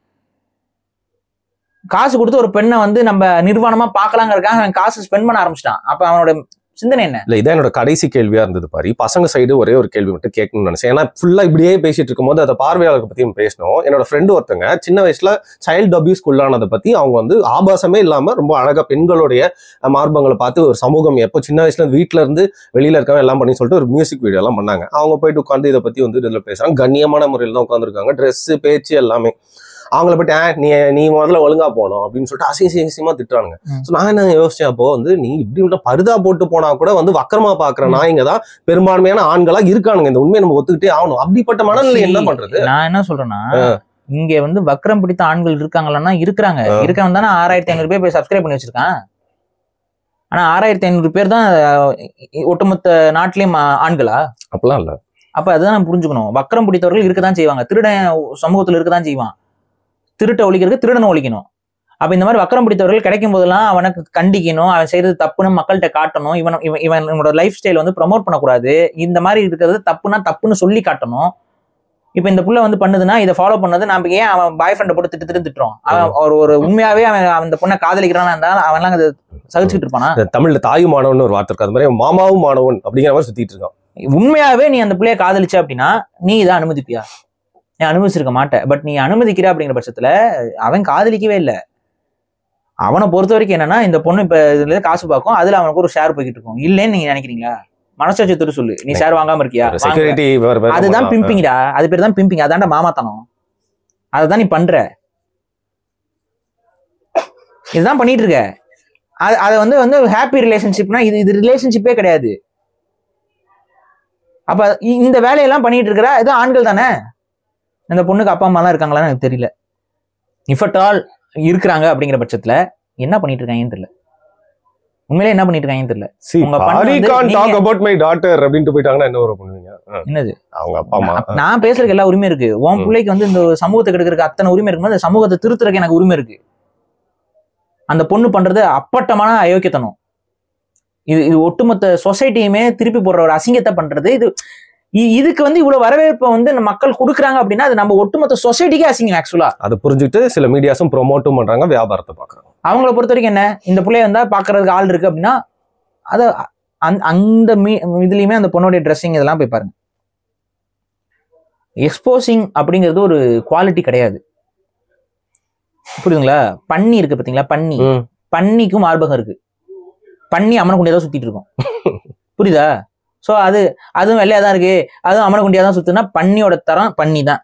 காசு கொடுத்து ஒரு பெண்ணை வந்து நம்ம நிர்வாணமா பாக்கலாங்கிறதுக்காக அவன் காசு ஸ்பெண்ட் பண்ண ஆரம்பிச்சிட்டான். அப்ப அவனோட சிந்தனை என்ன? இல்ல, இதான் என்னோட கடைசி கேள்வியா இருந்தது பாரு. பசங்க சைடு ஒரே ஒரு கேள்வி மட்டும் கேட்கணும்னு நினைச்சேன். ஏன்னா ஃபுல்லா இப்படியே பேசிட்டு இருக்கும்போது அதை பார்வையாளருக்கு பத்தியும் பேசணும். என்னோட ஃப்ரெண்டு ஒருத்தங்க சின்ன வயசுல சைல்டு அபியூஸ் உள்ளானதை பத்தி அவங்க வந்து ஆபாசமே இல்லாம ரொம்ப அழகா பெண்களுடைய மார்பங்களை பார்த்து ஒரு சமூகம் எப்போ சின்ன வயசுல வீட்டுல இருந்து வெளியில இருக்கவங்க எல்லாம் பண்ணி சொல்லிட்டு ஒரு மியூசிக் வீடியோ எல்லாம் பண்ணாங்க. அவங்க போயிட்டு உட்காந்து இதை பத்தி வந்து இதுல பேசுறாங்க. கண்ணியமான முறையில் தான் உட்காந்துருக்காங்க. ட்ரெஸ், பேச்சு எல்லாமே. அவங்கள போயிட்டு நீ முதல்ல ஒழுங்கா போனோம் அப்படின்னு சொல்லிட்டு அசிங்கமா திட்டுறானுங்க. நான் என்ன யோசிச்சேன், அப்போ வந்து நீ இப்படி பருதா போட்டு போனா கூட வந்து வக்கரமா பாக்குற நாய்ங்க தான் பெரும்பான்மையான ஆண்களா இருக்கானுங்க. இந்த உண்மையை நம்ம ஒத்துக்கிட்டே ஆகணும். அப்படிப்பட்ட மனநிலை என்ன பண்றது? நான் என்ன சொல்றேன்னா, இங்க வந்து வக்கரம் பிடித்த ஆண்கள் இருக்காங்களா? இருக்கிறாங்க. இருக்கவன் தானே 6500 பேர் போய் சப்ஸ்கிரைப் பண்ணி வச்சிருக்கான். ஆனா 6500 பேர் தான் ஒட்டுமொத்த நாட்டிலேயும் ஆண்களா? அப்படிலாம் இல்ல. அப்ப அதுதான் நம்ம புரிஞ்சுக்கணும். வக்கரம் பிடித்தவர்கள் இருக்கதான் செய்வாங்க. திருடன் சமூகத்துல இருக்கதான் செய்வான். திருட்ட ஒழிக்கிறதுக்கு திருடனை ஒழிக்கணும். அப்ப இந்த மாதிரி வக்கரம் பிடித்தவர்கள் கிடைக்கும் போதெல்லாம் அவனுக்கு கண்டிக்கணும். அவன் செய்யறது தப்புன்னு மக்கள்கிட்ட காட்டணும். இவனோட லைஃப் ஸ்டைல் வந்து ப்ரமோட் பண்ணக்கூடாது. இந்த மாதிரி இருக்கிறது தப்புன்னு சொல்லி காட்டணும். இப்ப இந்த புள்ள வந்து பண்ணுதுன்னா இதை ஃபாலோ பண்ணது நம்ம ஏன் அவன் பாய் ஃப்ரெண்டை போட்டு திட்டுறோம்? அவன் ஒரு உண்மையாவே அவன் அந்த பொண்ணை காதலிக்கிறானா இருந்தாலும் அவன்லாம் அதை சகிச்சுக்கிட்டு இருப்பானா? தமிழ்ல தாய் மாணவன் ஒரு வார்த்தை இருக்கு. அது மாதிரி மாமாவும் மாணவன் அப்படிங்கிற மாதிரி சுத்திட்டு இருக்கான். உண்மையாவே நீ அந்த பிள்ளைய காதலிச்ச அப்படின்னா நீ இதை அனுமதிப்பியா? நீ அனுமதிச்சிருக்க மாட்டேன். பட் நீ அனுமதிக்கிற அப்படிங்கிற பட்சத்துல அவன் காதலிக்கவே இல்லை. அவனை பொறுத்த வரைக்கும் என்னன்னா, இந்த பொண்ணு இப்ப இதுல காசு பார்க்கும், அதுல அவனுக்கு ஒரு ஷேர் போய்கிட்டு இருக்கும். இல்லைன்னு நீங்க நினைக்கிறீங்களா? மனசாட்சி சொல்லு, நீ ஷேர் வாங்காம இருக்கியா? அதுதான் பிம்பிங்கடா. அது பேர் தான் பிம்பிங். அதான்டா மாமாத்தனம். அததான் நீ பண்ற. இதுதான் பண்ணிட்டு இருக்க. அதை வந்து ஹாப்பி ரிலேஷன்ஷிப்னா இது ரிலேஷன்ஷிப்பே கிடையாது. அப்ப இந்த வேலையெல்லாம் பண்ணிட்டு இருக்கிற இது ஆண்கள் தானே. இந்த பொண்ணுக்கு அப்பா அம்மா எல்லாம் இருக்காங்களான்னு எனக்கு தெரியல. இஃப் அட் ஆல் இருக்கிறாங்க அப்படிங்கிற பட்சத்துல என்ன பண்ணிட்டு இருக்காங்கன்னு தெரியல. உண்மையிலே என்ன பண்ணிட்டு இருக்காங்கன்னு தெரியல. என்னது அவங்க அப்பா அம்மா நான் பேசுறதுக்கு எல்லா உரிமை இருக்கு. உன் பிள்ளைக்கு வந்து இந்த சமூகத்தை கெடுக்கிறதுக்கு அத்தனை உரிமை இருக்கும்போது அந்த சமூகத்தை திருத்துறதுக்கு எனக்கு உரிமை இருக்கு. அந்த பொண்ணு பண்றது அப்பட்டமான அயோக்கியத்தனம். இது ஒட்டுமொத்த சொசைட்டியுமே திருப்பி போடுற ஒரு அசிங்கத்தை பண்றது. இதுக்கு வந்து இவ்வளவு வரவேற்பை வந்து மக்கள் கொடுக்குறாங்க அப்படின்னா அது நம்ம ஒட்டுமொத்த சொசைட்டிக்கே அசிங்கம். ஆக்சுவலா அதை புரிஞ்சுட்டு சில மீடியாஸும் ப்ரொமோட்டும் பண்றாங்க, வியாபாரத்தை பாக்குறாங்க. அவங்கள பொறுத்த வரைக்கும் என்ன, இந்த பிள்ளைய வந்தா பாக்குறதுக்கு ஆள் இருக்கு அப்படின்னா அதை அந்த இதுலயுமே அந்த பொண்ணுடைய ட்ரெஸ்ஸிங் இதெல்லாம் போய் பாருங்க. எக்ஸ்போசிங் அப்படிங்கிறது ஒரு குவாலிட்டி கிடையாது. புரியுதுங்களா? பன்னி இருக்கு பாத்தீங்களா, பன்னிக்கும் மார்பகம் இருக்கு. பன்னி அம்மனை குண்டியா தான் சுத்திட்டு இருக்கும். புரியுதா? ஸோ அதுவும் வெள்ளையா தான் இருக்கு, அதுவும் அம்மனை குண்டியா தான் சுத்துனா பன்னியோட தரம் பன்னி தான்.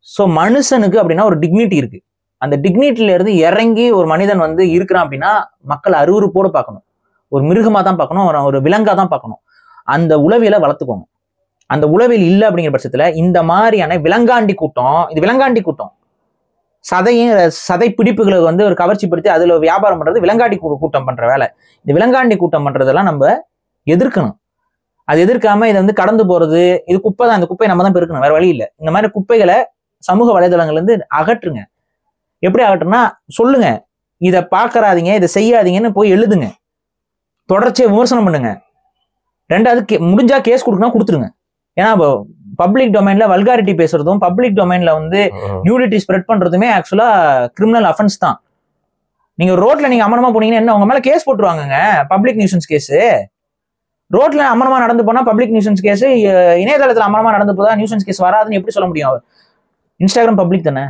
ஸோ மனுஷனுக்கு அப்படின்னா ஒரு டிக்னிட்டி இருக்கு. அந்த டிக்னிட்டில இருந்து இறங்கி ஒரு மனிதன் வந்து இருக்கிறான் அப்படின்னா மக்கள் அருவருப்போட பார்க்கணும். ஒரு மிருகமா தான் பார்க்கணும், ஒரு விலங்கா தான் பார்க்கணும். அந்த உளவியலை வளர்த்துக்கோங்க. அந்த உளவியல் இல்லை அப்படிங்கிற பட்சத்துல இந்த மாதிரியான விலங்காண்டி கூட்டம், இது விலங்காண்டி கூட்டம், சதை பிடிப்புகளை வந்து ஒரு கவர்ச்சிப்படுத்தி அதுல வியாபாரம் பண்றது விலங்காண்டி கூட்டம் பண்ற வேலை. இந்த விலங்காண்டி கூட்டம் பண்றதெல்லாம் நம்ம எதிர்க்கணும். அது எதிர்க்காம இதை வந்து கடந்து போறது, இது குப்பை தான், இந்த குப்பையை நம்ம தான் பெருக்கணும், வேற வழி இல்லை. இந்த மாதிரி குப்பைகளை சமூக வலைதளங்கள்ல இருந்து அகற்றுங்க. எப்படி அகற்றுனா சொல்லுங்க, இதை பார்க்கறாதீங்க, இதை செய்யாதீங்கன்னு போய் எழுதுங்க, தொடர்ச்சியை விமர்சனம் பண்ணுங்க. ரெண்டாவது முடிஞ்சா கேஸ் கொடுக்கணும், கொடுத்துருங்க. ஏன்னா பப்ளிக் டொமைன்ல வல்காரிட்டி பேசுறதும் பப்ளிக் டொமைன்ல வந்து நியூடிட்டி ஸ்ப்ரெட் பண்றதுமே ஆக்சுவலா கிரிமினல் அஃபென்ஸ் தான். நீங்க ரோட்ல நீங்க அமனமா போனீங்கன்னா என்ன, உங்க மேல கேஸ் போட்டுருவாங்க, பப்ளிக் நியூசன்ஸ் கேஸ். ரோட்ல அமனமா நடந்து போனா பப்ளிக் நியூசன்ஸ் கேஸ், இணையதளத்துல அமனமா நடந்து போதா நியூசன்ஸ் கேஸ் வராதுன்னு எப்படி சொல்ல முடியும்? இன்ஸ்டாகிராம் பப்ளிக் தானே,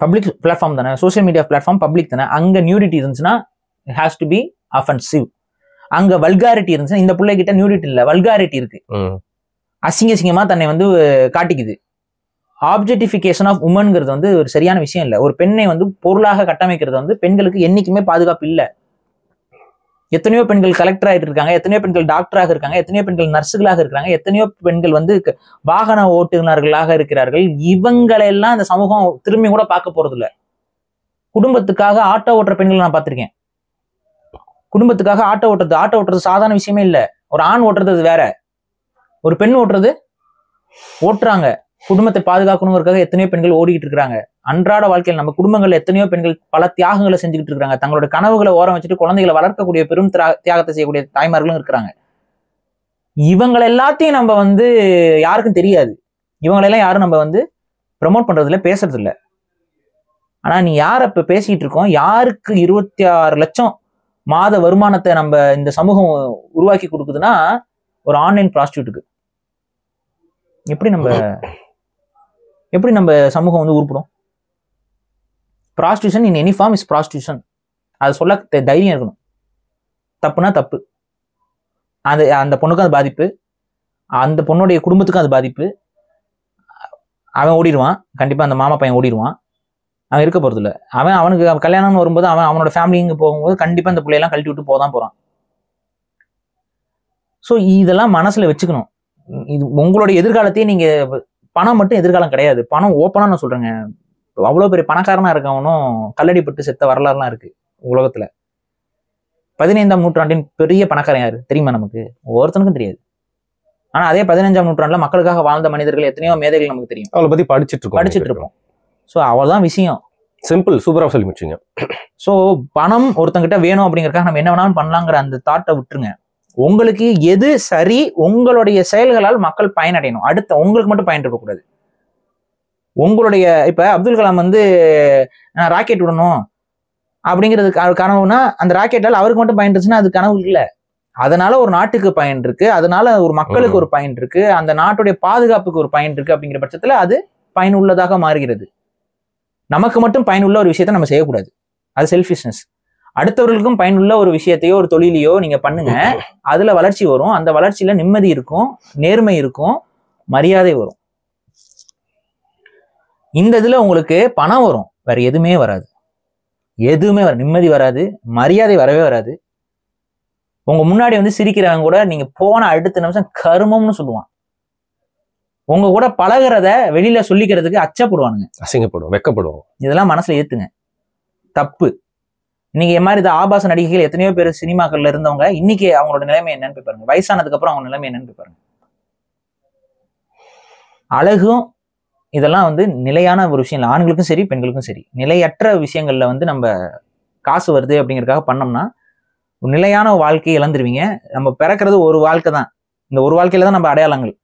பப்ளிக் பிளாட்ஃபார்ம் தானே, சோசியல் மீடியா பிளாட்ஃபார்ம் பப்ளிக் தானே. அங்க நியூடிட்டி இருந்துச்சுன்னா ஹேஸ் டு பி அஃபென்சிவ். அங்க வல்காரிட்டி இருந்துச்சுன்னா, இந்த பிள்ளைகிட்ட நியூடிட்டி இல்ல, வல்காரிட்டி இருக்கு, அசிங்கமா தன்னை வந்து காட்டிக்குது. ஆப்ஜெக்டிஃபிகேஷன் ஆஃப் உமன்ங்கிறது வந்து ஒரு சரியான விஷயம் இல்லை. ஒரு பெண்ணை வந்து பொருளாக கட்டமைக்கிறது வந்து பெண்களுக்கு என்னைக்குமே பாதுகாப்பு இல்லை. எத்தனையோ பெண்கள் கலெக்டர் ஆகிட்டு இருக்காங்க, எத்தனையோ பெண்கள் டாக்டராக இருக்காங்க, எத்தனையோ பெண்கள் நர்ஸுகளாக இருக்காங்க, எத்தனையோ பெண்கள் வந்து வாகன ஓட்டுநர்களாக இருக்கிறார்கள். இவங்களெல்லாம் இந்த சமூகம் திரும்பி கூட பார்க்க போறது இல்லை. குடும்பத்துக்காக ஆட்டோ ஓட்டுற பெண்கள் நான் பார்த்திருக்கேன். குடும்பத்துக்காக ஆட்டோ ஓட்டுறது சாதாரண விஷயமே இல்லை. ஒரு ஆண் ஓட்டுறது அது வேற, ஒரு பெண் ஓட்டுறாங்க. குடும்பத்தை பாதுகாக்கணுங்கிறதுக்காக எத்தனையோ பெண்கள் ஓடிக்கிட்டு இருக்கிறாங்க. அன்றாட வாழ்க்கையில் நம்ம குடும்பங்கள்ல எத்தனையோ பெண்கள் பல தியாகங்களை செஞ்சுக்கிட்டு இருக்காங்க. தங்களோட கனவுகளை ஓரம் வச்சுட்டு குழந்தைகளை வளர்க்கக்கூடிய பெரும் தியாகத்தை செய்யக்கூடிய தாய்மார்களும் இருக்கிறாங்க. இவங்களை எல்லாத்தையும் நம்ம வந்து யாருக்கும் தெரியாது. இவங்களெல்லாம் யாரும் நம்ம வந்து ப்ரமோட் பண்றது இல்லை, பேசுறது இல்லை. ஆனா நீ யார இப்ப பேசிட்டு இருக்கோம், யாருக்கு 26 லட்சம் மாத வருமானத்தை நம்ம இந்த சமூகம் உருவாக்கி கொடுக்குதுன்னா ஒரு ஆன்லைன் ப்ராஸ்டியூட்டுக்கு. எப்படி நம்ம சமூகம் வந்து உருப்படும்? Prostitution in any form is prostitution. அது சொல்ல தைரியம் இருக்கணும். தப்புனா தப்பு. அந்த பொண்ணுக்கும் அது பாதிப்பு, அந்த பொண்ணுடைய குடும்பத்துக்கும் அது பாதிப்பு. அவன் ஓடிடுவான், கண்டிப்பா அந்த மாமா பையன் ஓடிடுவான், அவன் இருக்க போறது இல்லை. அவனுக்கு கல்யாணம்னு வரும்போது அவனோட ஃபேமிலிங்க போகும்போது கண்டிப்பா இந்த பிள்ளையெல்லாம் கழட்டி விட்டு போதான் போறான். ஸோ இதெல்லாம் மனசுல வச்சுக்கணும். இது உங்களுடைய எதிர்காலத்தையே நீங்க, பணம் மட்டும் எதிர்காலம் கிடையாது. பணம் ஓப்பனா நான் சொல்றேங்க, அவ்வளவு பெரிய பணக்காரனா இருக்கவனும் கல்லடிப்பட்டு செத்த வரலாறுலாம் இருக்கு உலகத்துல. 15ஆம் நூற்றாண்டின் பெரிய பணக்காரன் யாரு தெரியுமா? நமக்கு ஒருத்தனுக்கும் தெரியாது. ஆனா அதே 15ஆம் நூற்றாண்டுல மக்களுக்காக வாழ்ந்த மனிதர்கள் எத்தனையோ மேதைகள் நமக்கு தெரியும். அவளை பத்தி படிச்சுட்டு இருப்போம். ஸோ அவ்வளவுதான் விஷயம். சிம்பிள், சூப்பரா சொல்லி முடிச்சிங்க. ஸோ பணம் ஒருத்தங்கிட்ட வேணும் அப்படிங்கறதுக்காக நம்ம என்ன வேணாலும் பண்ணலாங்கிற அந்த தாட்டை விட்டுருங்க. உங்களுக்கு எது சரி, உங்களுடைய செயல்களால் மக்கள் பயனடையணும். அடுத்த உங்களுக்கு மட்டும் பயன் இருக்கக்கூடாது. உங்களுடைய இப்ப அப்துல் கலாம் வந்து ராக்கெட் விடணும் அப்படிங்கிறது கனவுனா, அந்த ராக்கெட்டால் அவருக்கு மட்டும் பயன் இருந்துச்சுன்னா அது கனவு இல்லை. அதனால ஒரு நாட்டுக்கு பயன் இருக்கு, அதனால ஒரு மக்களுக்கு ஒரு பயன் இருக்கு, அந்த நாட்டுடைய பாதுகாப்புக்கு ஒரு பயன் இருக்கு. அப்படிங்கிற பட்சத்துல அது பயனுள்ளதாக மாறுகிறது. நமக்கு மட்டும் பயனுள்ள ஒரு விஷயத்த நம்ம செய்யக்கூடாது, அது செல்ஃபிஷ்னஸ். அடுத்தவர்களுக்கும் பயனுள்ள ஒரு விஷயத்தையோ ஒரு தொழிலையோ நீங்க பண்ணுங்க, அதுல வளர்ச்சி வரும். அந்த வளர்ச்சியில நிம்மதி இருக்கும், நேர்மை இருக்கும், மரியாதை வரும். இந்த இதுல உங்களுக்கு பணம் வரும், வேற எதுவுமே வராது. எதுவுமே நிம்மதி வராது, மரியாதை வரவே வராது. உங்க முன்னாடி வந்து சிரிக்கிறவங்க கூட நீங்க போன அடுத்த நிமிஷம் கருமம்னு சொல்லுவான். உங்க கூட பழகிறத வெளியில சொல்லிக்கிறதுக்கு அச்சப்படுவானுங்க, அசிங்கப்படுவோம், வெக்கப்படுவோம். இதெல்லாம் மனசுல ஏத்துங்க, தப்பு. இன்னைக்கு என் மாதிரி ஆபாச நடிகைகள் எத்தனையோ பேர் சினிமாக்கள்ல இருந்தவங்க இன்னைக்கு அவங்களோட நிலைமை என்னன்னு போய் பாருங்க. வயசானதுக்கு அப்புறம் அவங்க நிலைமை என்னன்னு போய் பாருங்க. அழகும் இதெல்லாம் வந்து நிலையான ஒரு விஷயம் இல்லை. ஆண்களுக்கும் சரி பெண்களுக்கும் சரி, நிலையற்ற விஷயங்கள்ல வந்து நம்ம காசு வருது அப்படிங்கிறதுக்காக பண்ணோம்னா நிலையான வாழ்க்கையை இழந்துருவீங்க. நம்ம பிறக்கிறது ஒரு வாழ்க்கை தான், இந்த ஒரு வாழ்க்கையில தான் நம்ம அடையாளங்கள்.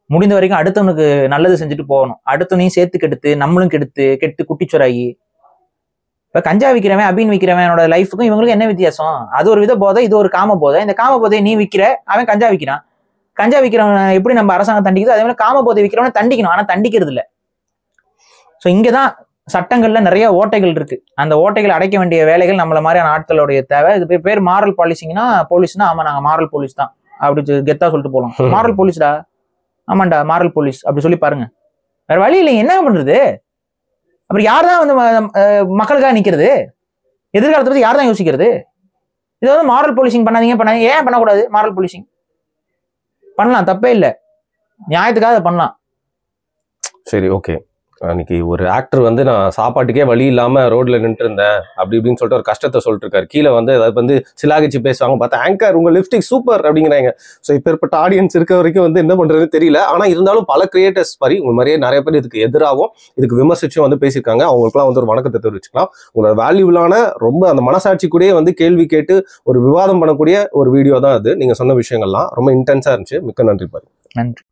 முடிந்த வரைக்கும் அடுத்தவனுக்கு நல்லது செஞ்சுட்டு போகணும். அடுத்தவனையும் சேர்த்து கெடுத்து நம்மளும் கெட்டு குட்டிச்சோராகி. இப்ப கஞ்சா விற்கிறவன் அபின் விற்கிறவனோட லைஃபுக்கும் இவங்களுக்கும் என்ன வித்தியாசம்? அது ஒரு வித போதை, இது ஒரு காம போதை. இந்த காம போதையை நீ விற்கிற, அவன் கஞ்சா விற்கிறான். கஞ்சா விற்கிறவன் எப்படி நம்ம அரசாங்கம் தண்டிக்குதோ அதே மாதிரி காம போதை விற்கிறவனை தண்டிக்கணும், ஆனா தண்டிக்கிறது இல்லை. ஸோ இங்கதான் சட்டங்கள்ல நிறைய ஓட்டைகள் இருக்கு. அந்த ஓட்டைகள் அடைக்க வேண்டிய வேலைகள் நம்மள மாதிரியான ஆட்களுடைய தேவை. இது பேர் மாரல் பாலிசிங்னா, போலீஸ்னா ஆமா நாங்க மாரல் போலீஸ் தான் அப்படி கெத்தா சொல்லிட்டு போலாம். மாரல் போலீஸ்டா, ஆமாண்டா மாரல் போலீஸ் அப்படி சொல்லி பாருங்க. வேற வழி இல்லைங்க, என்ன பண்றது? அப்புறம் யார் தான் வந்து மக்களுக்காக நிக்கிறது? எதிர்காலத்தை பத்தி யார் தான் யோசிக்கிறது? இது வந்து மாரல் போலீசிங் பண்ணாதீங்க. ஏன் பண்ணக்கூடாது? மாரல் போலீசிங் பண்ணலாம், தப்பே இல்லை, நியாயத்துக்காக பண்ணலாம். சரி, ஓகே. அன்னைக்கு ஒரு ஆக்டர் வந்து நான் சாப்பாட்டுக்கே வழி இல்லாம ரோட்ல நின்று இருந்தேன் அப்படி இப்படின்னு சொல்லிட்டு ஒரு கஷ்டத்தை சொல்லிட்டு இருக்காரு. கீழே வந்து அதை வந்து சிலாகிச்சு பேசுவாங்க. பார்த்தா ஆங்கர் உங்க லிப்ஸ்டிக் சூப்பர் அப்படிங்கிறாங்க. ஸோ இப்பேற்பட்ட ஆடியன்ஸ் இருக்க வரைக்கும் வந்து என்ன பண்றதுன்னு தெரியல. ஆனா இருந்தாலும் பல கிரியேட்டர்ஸ் மாதிரி உங்க மாதிரியே நிறைய பேர் இதுக்கு எதிராகவும் இதுக்கு விமர்சிச்சும் வந்து பேசியிருக்காங்க. அவங்களுக்குலாம் வந்து ஒரு வணக்கத்தை தெரிவிச்சுக்கலாம். உங்களோட வேல்யூபிளான ரொம்ப அந்த மனசாட்சி கூடயே வந்து கேள்வி கேட்டு ஒரு விவாதம் பண்ணக்கூடிய ஒரு வீடியோ தான் அது. நீங்க சொன்ன விஷயங்கள்லாம் ரொம்ப இன்டென்ஸா இருந்துச்சு. மிக்க நன்றி பாரு. நன்றி.